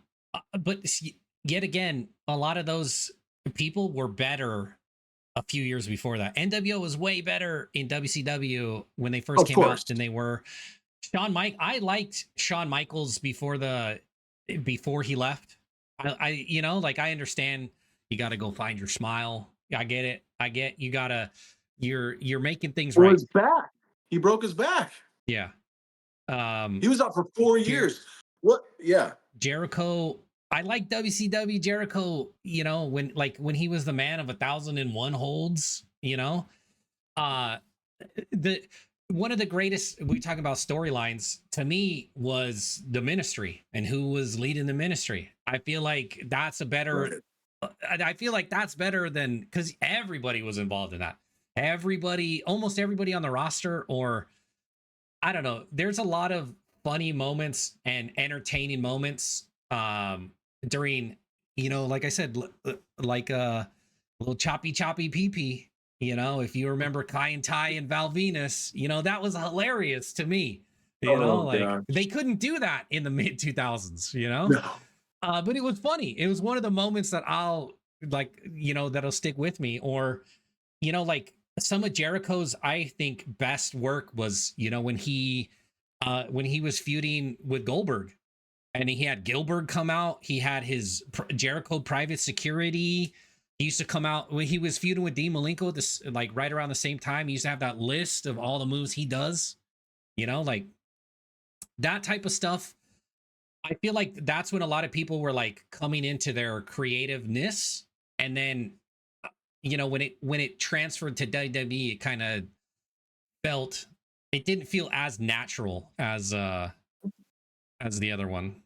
but yet again, a lot of those people were better a few years before that. NWO was way better in WCW when they first Of came out course. than they were. I liked Shawn Michaels before he left. Like I understand you got to go find your smile. I get it. I get you gotta. You're making things Or right. his back. He broke his back. Yeah. Um, He was out for 4 years. What? Yeah. Jericho. I like WCW Jericho. When he was the man of 1,001 holds. Uh, the one of the greatest we talk about storylines to me was the ministry and who was leading the ministry. I feel like that's a better. Right. I feel like that's better than because everybody was involved in that. Everybody, almost everybody on the roster, or I don't know. There's a lot of funny moments and entertaining moments during, like I said, like little choppy choppy pee pee. If you remember Kai and Ty and Val Venus, that was hilarious to me. Oh Like they gosh. couldn't do that in the mid 2000s. No. But it was funny. It was one of the moments that I'll like, that'll stick with me. Or like some of Jericho's, I think, best work was, when he was feuding with Goldberg, and he had Gilbert come out. He had his Jericho private security. He used to come out when he was feuding with Dean Malenko, this like right around the same time. He used to have that list of all the moves he does, like that type of stuff. I feel like that's when a lot of people were like coming into their creativeness, and then when it transferred to WWE, it kind of felt it didn't feel as natural as the other one.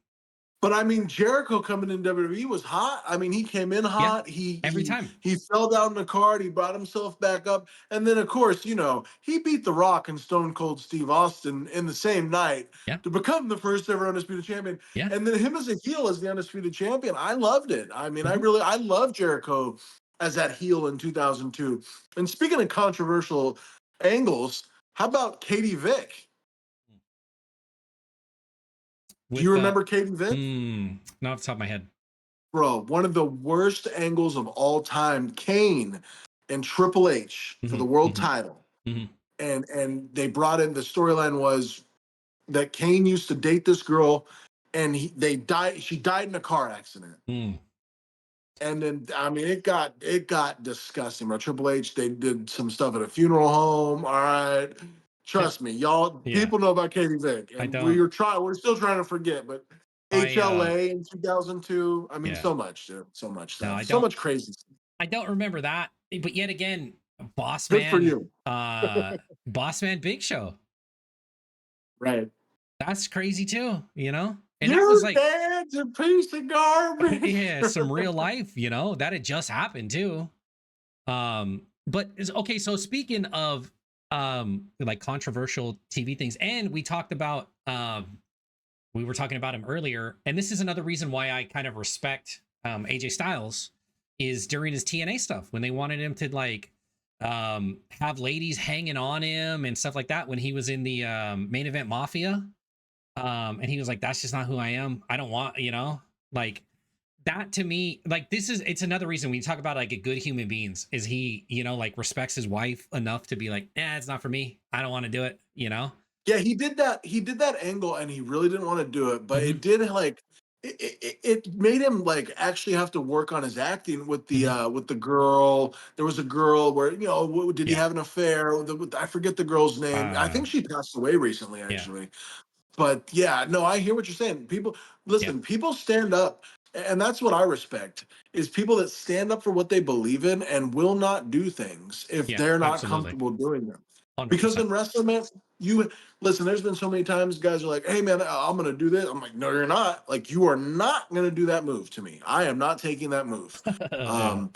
But I mean, Jericho coming in WWE was hot. I mean, he came in Yeah, hot. He every he time. he fell down the card. He brought himself back up, and then of course, he beat The Rock and Stone Cold Steve Austin in the same night Yeah, to become the first ever undisputed champion. yeah. And then him as a heel as the undisputed champion, I loved it. I mean, Mhm. I love Jericho as that heel in 2002. And speaking of controversial angles, how about Katie Vick? Do you With remember Katie Vick? not off the top of my head. Bro, one of the worst angles of all time, Kane and Triple H for Hmm, the world hmm, title. hmm. And they brought in the storyline was that Kane used to date this girl and they died she died in a car accident. Mm. And then I mean it got disgusting, bro. Triple H, they did some stuff at a funeral home. All right. I, Trust me, y'all yeah, people know about Katie Vick. I And don't. we're still trying to forget, but I HLA in 2002. I mean, yeah. so much, dude. So much No, stuff. So much crazy. I don't remember that. But yet again, Boss Good for Man, you. Boss Man Big Show. Right. That's crazy too, And that was Your like dad's a piece of garbage. yeah, some real life, that had just happened too. But okay, so speaking of like controversial TV things, and we talked about we were talking about him earlier, and this is another reason why I kind of respect AJ Styles is during his TNA stuff when they wanted him to like have ladies hanging on him and stuff like that when he was in the main event Mafia. And he was like, that's just not who I am. I don't want, like that to me, like it's another reason when you talk about like a good human beings is he, like respects his wife enough to be like, it's not for me. I don't want to do it. Yeah, he did that. He did that angle, and he really didn't want to do it. But it Hmm, did like it made him like actually have to work on his acting hmm. with the girl. There was a girl where did he Yeah. have an affair? I forget the girl's name. I Uh, think she passed away recently, yeah. actually. But yeah, no, I hear what you're saying. People Yeah. listen, people stand up, and that's what I respect is people that stand up for what they believe in and will not do things if Yeah. they're not Absolutely. comfortable doing them. Because 100%. in wrestling, man, you listen, there's been so many times guys are like, hey man, I'm gonna do this. I'm like, no, you're not. Like, you are not gonna do that move to me. I am not taking that move. Yeah. Um,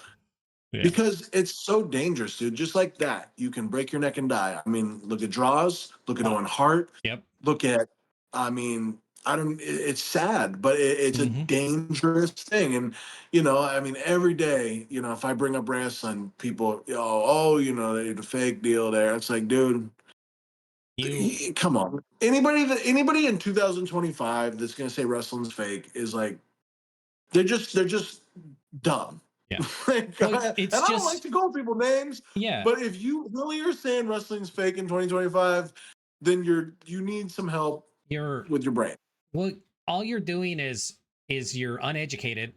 Yeah. because it's so dangerous, dude. Just like that, you can break your neck and die. I mean, look at Draws, look at Oh, Owen Hart, yep. look at, I mean, I don't. It's sad, but it's a Hmm. dangerous thing. And I mean, every day, if I bring up wrestling, people, oh, they the fake deal there. It's like, dude, You, come on. Anybody in 2025 that's gonna say wrestling's fake is like they're just dumb. yeah. Like, Well, and it's I don't like just, to call people names, yeah, but if you really are saying wrestling's fake in 2025, then you need some help you're, with your brain. well, all you're doing is you're uneducated,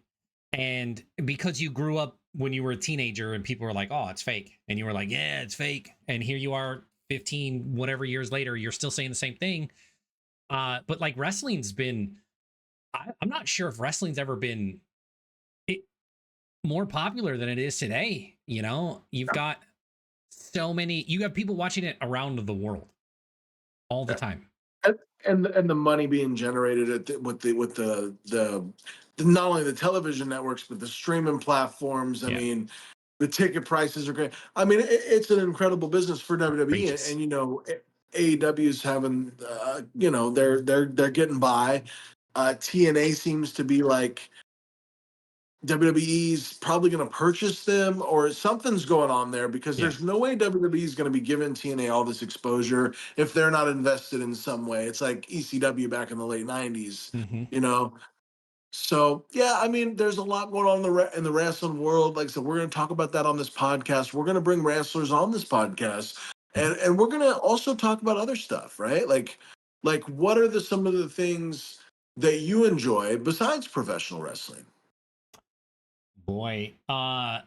and because you grew up when you were a teenager and people were like, "Oh, it's fake," and you were like, "Yeah, it's fake," and here you are, 15 whatever years later, you're still saying the same thing. But like wrestling's been, I'm not sure if wrestling's ever been it, more popular than it is today. You've got so many, you have people watching it around the world all the Yeah. time. And the money being generated with the not only the television networks but the streaming platforms. I Yeah, mean, the ticket prices are great. I mean, it's an incredible business for WWE, outrageous. and AEW is having, they're getting by. TNA seems to be like WWE's probably going to purchase them, or something's going on there, because Yeah. there's no way WWE is going to be giving TNA all this exposure if they're not invested in some way. It's like ECW back in the late 90s, Hmm. you know? So, yeah, I mean, there's a lot going on in the wrestling world. Like I said, we're going to talk about that on this podcast. We're going to bring wrestlers on this podcast, Hmm. and we're going to also talk about other stuff, right? Like what are some of the things that you enjoy besides professional wrestling? Boy, I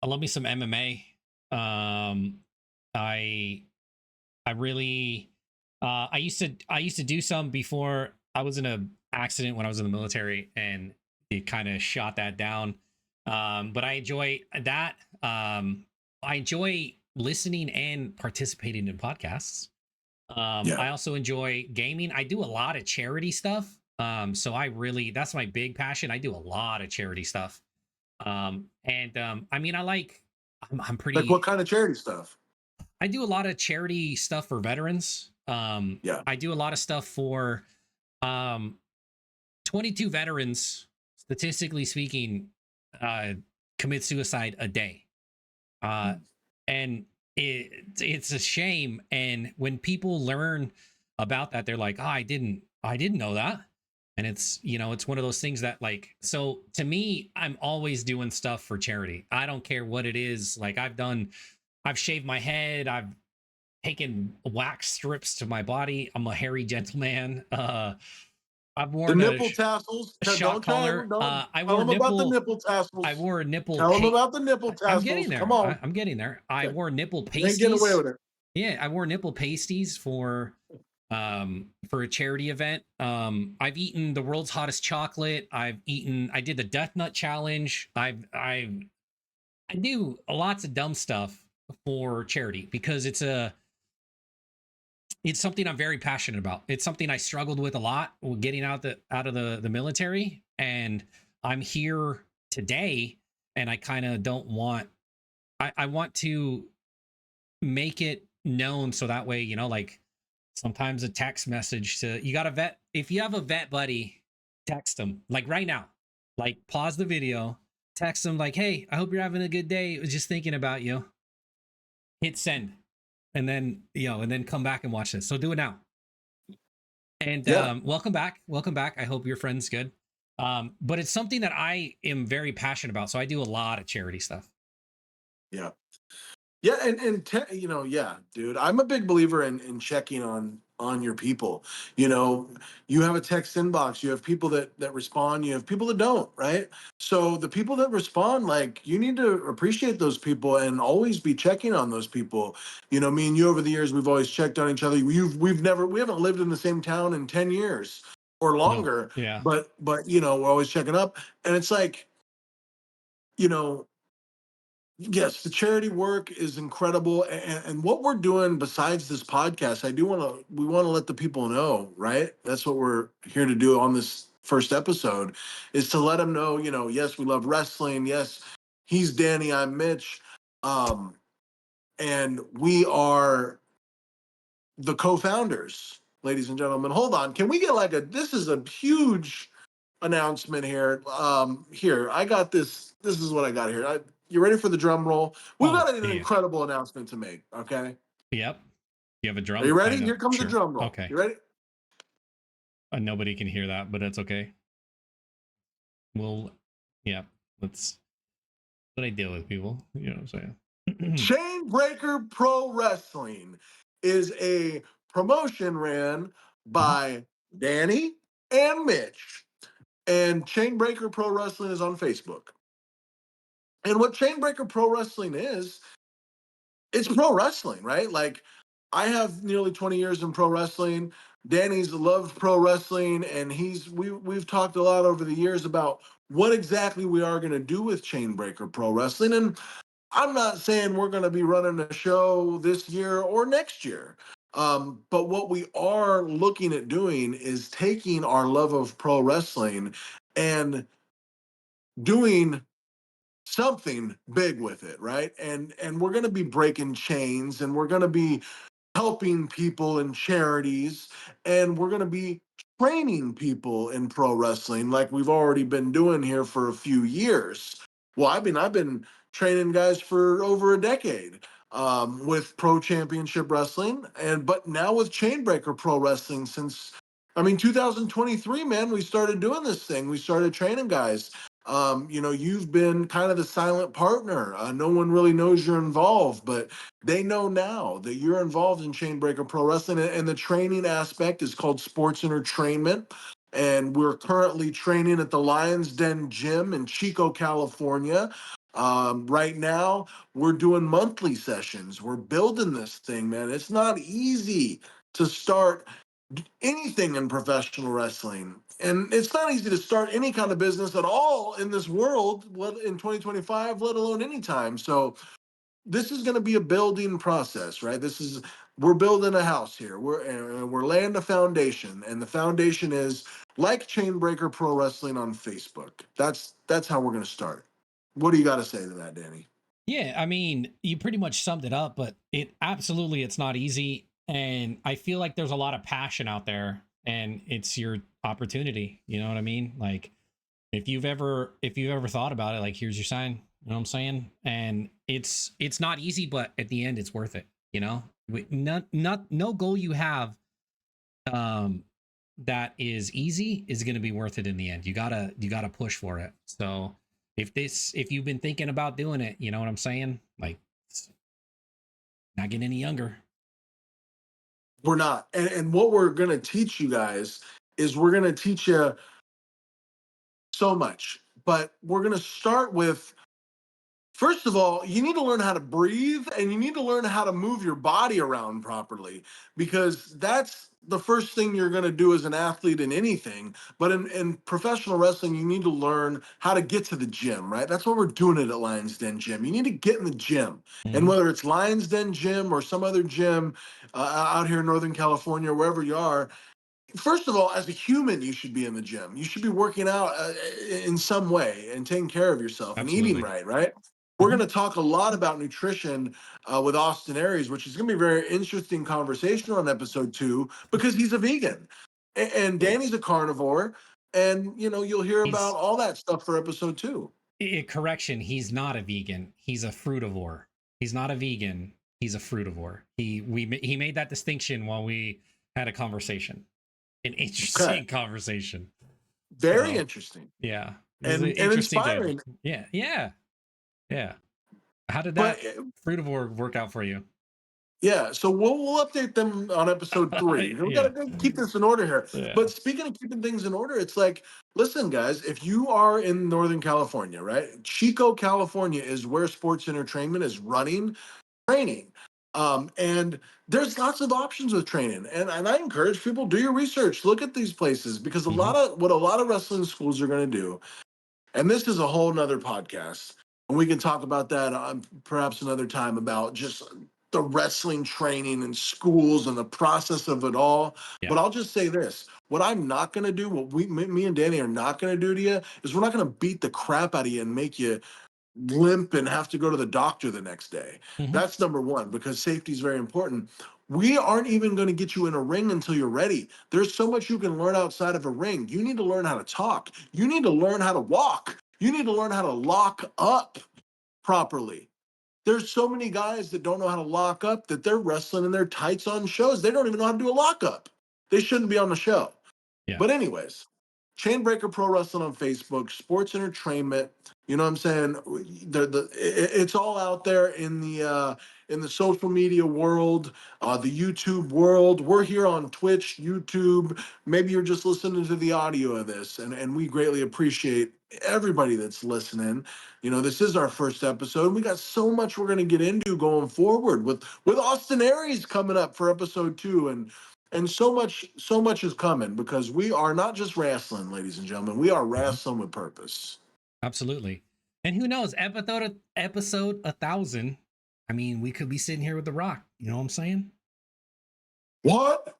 love me some MMA. Um, I I really I used to do some before I was in a accident when I was in the military, and it kind of shot that down. But I enjoy that. I enjoy listening and participating in podcasts. Yeah. I also enjoy gaming. I do a lot of charity stuff. So I really, that's my big passion. I do a lot of charity stuff. And I mean, I'm Like what pretty, kind of charity stuff? I do a lot of charity stuff for veterans. Yeah. I do a lot of stuff for um 22 veterans, statistically speaking, uh commit suicide a day. Uh and it's a shame. And when people learn about that, they're like, "Oh, I didn't know that." And it's one of those things that, like, so to me, I'm always doing stuff for charity. I don't care what it is. Like, I've shaved my head, I've taken wax strips to my body. I'm a hairy gentleman. I've The worn nipple tassels. a shock Don't try. collar. Don't I tell wore them about the nipple nipple I tassels. wore a nipple Tell them pay. about the nipple I'm getting tassels. Come there. on. I'm getting there. I Okay. wore nipple You ain't getting away pasties. with it. Yeah, I wore nipple pasties for a charity event. I've eaten the world's hottest chocolate. I did the death nut challenge. I do lots of dumb stuff for charity because it's something I'm very passionate about. It's something I struggled with a lot getting out of the military, and I'm here today, and I kind of don't want I want to make it known so that way, like sometimes a text message to, you got a vet, if you have a vet buddy, text them like right now, like pause the video, text them like, "Hey, I hope you're having a good day. I was just thinking about you." Hit send, and then come back and watch this. So do it now. And Yeah. welcome back. I hope your friend's good. But it's something that I am very passionate about, so I do a lot of charity stuff. Yeah. Yeah, yeah, dude. I'm a big believer in checking on your people. You know, you have a text inbox, you have people that respond, you have people that don't, right? So the people that respond, like, you need to appreciate those people and always be checking on those people. Me and you over the years, we've always checked on each other. We haven't lived in the same town in 10 years or No, longer, yeah, but we're always checking up. And it's like, you know, yes, the charity work is incredible, and what we're doing besides this podcast, we want to let the people know, right? That's what we're here to do on this first episode, is to let them know, yes, we love wrestling. Yes, he's Danny, I'm Mitch, and we are the co-founders ladies and gentlemen. Hold on. Can we get like a, this is a huge announcement here. Here, I got this. This is what I got here. You ready for the drum roll? We've Oh got an yeah. incredible announcement to make. Okay. Yep. You have a Are you drum? I ready? know. Here comes the Sure. drum roll. Okay. You ready? Nobody can hear that, but it's okay. We'll, yeah. Let's. What I deal with people. You know what I'm saying? Chainbreaker Pro Wrestling is a promotion ran Mhm. by Danny and Mitch. And Chainbreaker Pro Wrestling is on Facebook. And what Chainbreaker Pro Wrestling is, it's pro wrestling, right? Like, I have nearly 20 years in pro wrestling. Danny's loved pro wrestling, and we've talked a lot over the years about what exactly we are going to do with Chainbreaker Pro Wrestling. And I'm not saying we're going to be running a show this year or next year. But what we are looking at doing is taking our love of pro wrestling and doing something big with it, right? And we're going to be breaking chains, and we're going to be helping people in charities, and we're going to be training people in pro wrestling like we've already been doing here for a few years. Well, I've been training guys for over a decade, with pro championship wrestling, and but now with Chainbreaker Pro Wrestling since, I mean, 2023, man, we started doing this thing. We started training guys. You've been kind of the silent partner. No one really knows you're involved, but they know now that you're involved in Chainbreaker Pro Wrestling, and the training aspect is called sports entertainment. And we're currently training at the Lions Den Gym in Chico, California. Right now, we're doing monthly sessions. We're building this thing, man. It's not easy to start anything in professional wrestling. And it's not easy to start any kind of business at all in this world, in 2025, let alone anytime. So this is going to be a building process, right? We're building a house here. We're laying the foundation, and the foundation is like Chainbreaker Pro Wrestling on Facebook. That's how we're going to start. What do you got to say to that, Danny? Yeah, I mean, you pretty much summed it up, but it's not easy. And I feel like there's a lot of passion out there, and it's your opportunity. You know what I mean? Like, if you've ever thought about it, like, here's your sign. You know what I'm saying? And it's not easy, but at the end it's worth it. You know, no goal you have um that is easy is going to be worth it in the end. You gotta push for it. So if you've been thinking about doing it, you know what I'm saying? Like, it's not getting any younger. We're not. And what we're going to teach you guys is we're going to teach you so much, but we're going to start with, first of all, you need to learn how to breathe, and you need to learn how to move your body around properly, because that's the first thing you're going to do as an athlete in anything. But in professional wrestling, you need to learn how to get to the gym, right? That's what we're doing it at Lions Den Gym. You need to get in the gym. And Mm-hmm. whether it's Lions Den Gym or some other gym out here in Northern California, wherever you are, first of all, as a human, you should be in the gym. You should be working out in some way and taking care of yourself and eating Absolutely. right, right? We're Mm-hmm. going to talk a lot about nutrition with Austin Aries, which is going to be a very interesting conversation on episode 2, because he's a vegan, and Danny's a carnivore. And, you'll hear about He's all that stuff for episode 2. correction. He's not a vegan. He's a frutivore. He's not a vegan. He's a frutivore. He made that distinction while we had a conversation, an Okay. interesting conversation. Very So interesting yeah, this is an and interesting to inspiring. yeah. How did But that frutivore work out for you? yeah, so we'll update them on episode 3. We Yeah, gotta keep this in order here. yeah. But speaking of keeping things in order, it's like, listen, guys, if you are in Northern California, right? Chico, California is where sports entertainment is running training. And there's lots of options with training. And I encourage people, do your research, look at these places, because Hmm. a lot of wrestling schools are gonna do, and this is a whole nother podcast, and we can talk about that perhaps another time, about just the wrestling training and schools and the process of it all. Yeah. But I'll just say this: what I'm not going to do, what me and Danny are not going to do to you, is we're not going to beat the crap out of you and make you limp and have to go to the doctor the next day. Hmm. That's number one, because safety is very important. We aren't even going to get you in a ring until you're ready. There's so much you can learn outside of a ring. You need to learn how to talk. You need to learn how to walk. You need to learn how to lock up properly. There's so many guys that don't know how to lock up that they're wrestling in their tights on shows. They don't even know how to do a lockup. They shouldn't be on the show. Yeah. But anyways, Chainbreaker Pro Wrestling on Facebook, sports entertainment. You know what I'm saying? It's all out there in the social media world, the YouTube world. We're here on Twitch, YouTube. Maybe you're just listening to the audio of this, and we greatly appreciate everybody that's listening. You know, this is our first episode. We got so much we're going to get into going forward with Austin Aries coming up for episode 2, and so much is coming because we are not just wrestling, ladies and gentlemen. We are Mhm. wrestling with purpose. Absolutely. And who knows, episode 1,000. I mean, we could be sitting here with The Rock. You know what I'm saying? What?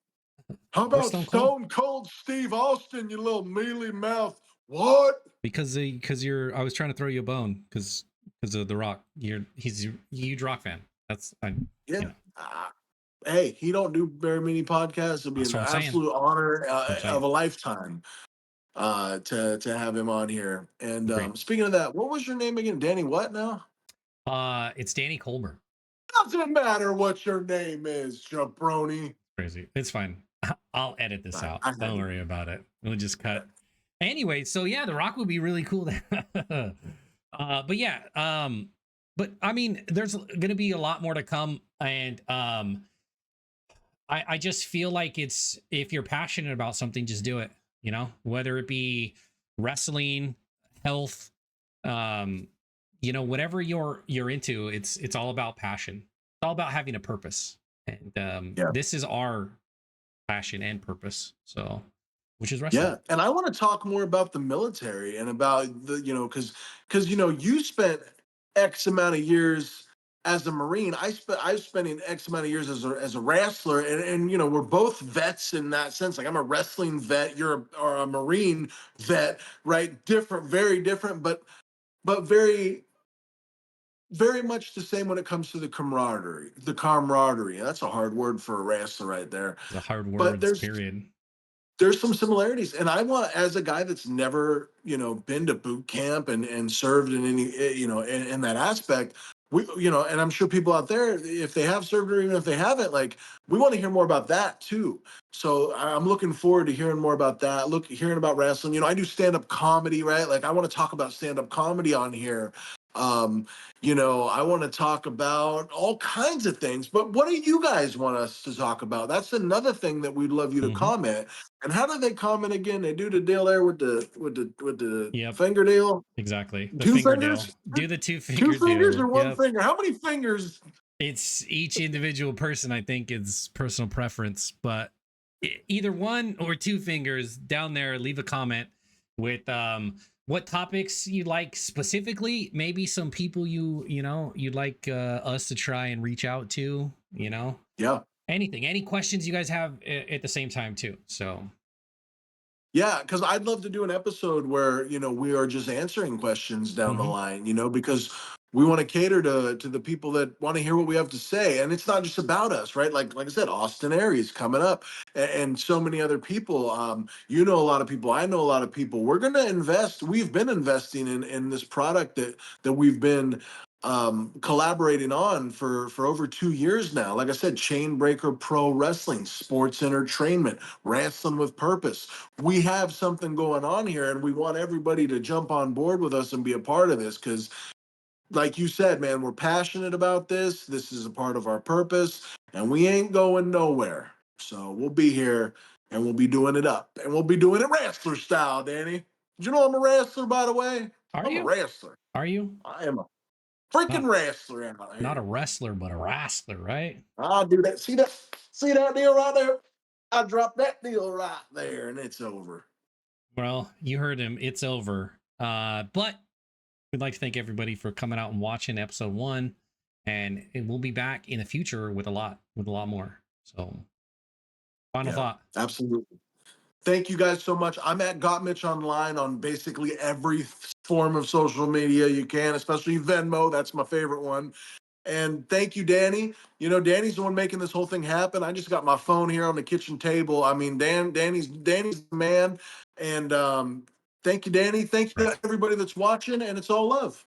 How Or about Stone Cold. Stone Cold Steve Austin, you little mealy mouth? What? Because you're I was trying to throw you a bone because of The Rock. He's a huge Rock fan. That's I Yeah. you know Hey, he don't do very many podcasts. It'll be that's an what I'm saying. absolute honor That's what I'm of saying. a lifetime to have him on here. And Agreed. speaking of that, what was your name again? Danny what now? It's Danny Colbert. Doesn't matter what your name is, jabroni. Crazy. It's fine. I'll edit this out. I Don't have it. worry about it. We'll just cut. Anyway, so yeah, The Rock would be really cool. But yeah, but I mean, there's gonna be a lot more to come, and I just feel like it's if you're passionate about something, just do it. You know, whether it be wrestling, health, um, whatever you're into, it's all about passion. It's all about having a purpose, and Yeah. this is our passion and purpose. So, which is wrestling. Yeah, and I want to talk more about the military and about because you spent X amount of years as a Marine. I spent an X amount of years as a wrestler, and we're both vets in that sense. Like I'm a wrestling vet, or a Marine vet, right? Different, very different, but very very much the same when it comes to the camaraderie. The camaraderie. That's a hard word for a wrestler right there. It's a hard But words. there's Period. there's some similarities, and I want, as a guy that's never been to boot camp and served in any in that aspect, and I'm sure people out there, if they have served or even if they haven't, like, we want to hear more about that too. So I'm looking forward to hearing more about that. Hearing about wrestling. I do stand-up comedy, right? Like, I want to talk about stand-up comedy on here. um I want to talk about all kinds of things, but what do you guys want us to talk about? That's another thing that we'd love you to Hmm. comment. And how do they comment again? They do the deal there with the Yep. fingernail. Exactly. The Two fingernail. fingers? Do the two Two finger fingers deal. or one Yep. finger? How many fingers? It's each individual person. I think it's personal preference, but either one or two fingers down there. Leave a comment with what topics you like specifically. Maybe some people you'd like us to try and reach out to. Yeah. Anything, any questions you guys have at the same time too. So Yeah, because I'd love to do an episode where, we are just answering questions down the mhm. line, because we want to cater to the people that want to hear what we have to say. And it's not just about us, right? Like I said, Austin Aries coming up, and so many other people. A lot of people, I know a lot of people. We're gonna invest, we've been investing in this product that we've been collaborating on for over 2 years now. Like I said, Chainbreaker Pro Wrestling, sports entertainment, wrestling with purpose. We have something going on here, and we want everybody to jump on board with us and be a part of this because, like you said, man, we're passionate about this. This is a part of our purpose, and we ain't going nowhere. So we'll be here, and we'll be doing it up, and we'll be doing it wrestler style, Danny. Did you know I'm a wrestler, by the way? Are I'm a you? wrestler. Are you I am a freaking not wrestler out not a here. wrestler but a wrestler, right? I'll do that. See that deal right there? I dropped that deal right there, and it's over. Well, you heard him. It's over. But we'd like to thank everybody for coming out and watching episode 1, and we'll be back in the future with a lot more. So, final Yeah, thought. absolutely. Thank you guys so much. I'm at Got Mitch Online on basically every form of social media you can, especially Venmo. That's my favorite one. And thank you, Danny. You know, Danny's the one making this whole thing happen. I just got my phone here on the kitchen table. I mean, Danny's the man. And thank you, Danny. Thank you to everybody that's watching, and it's all love.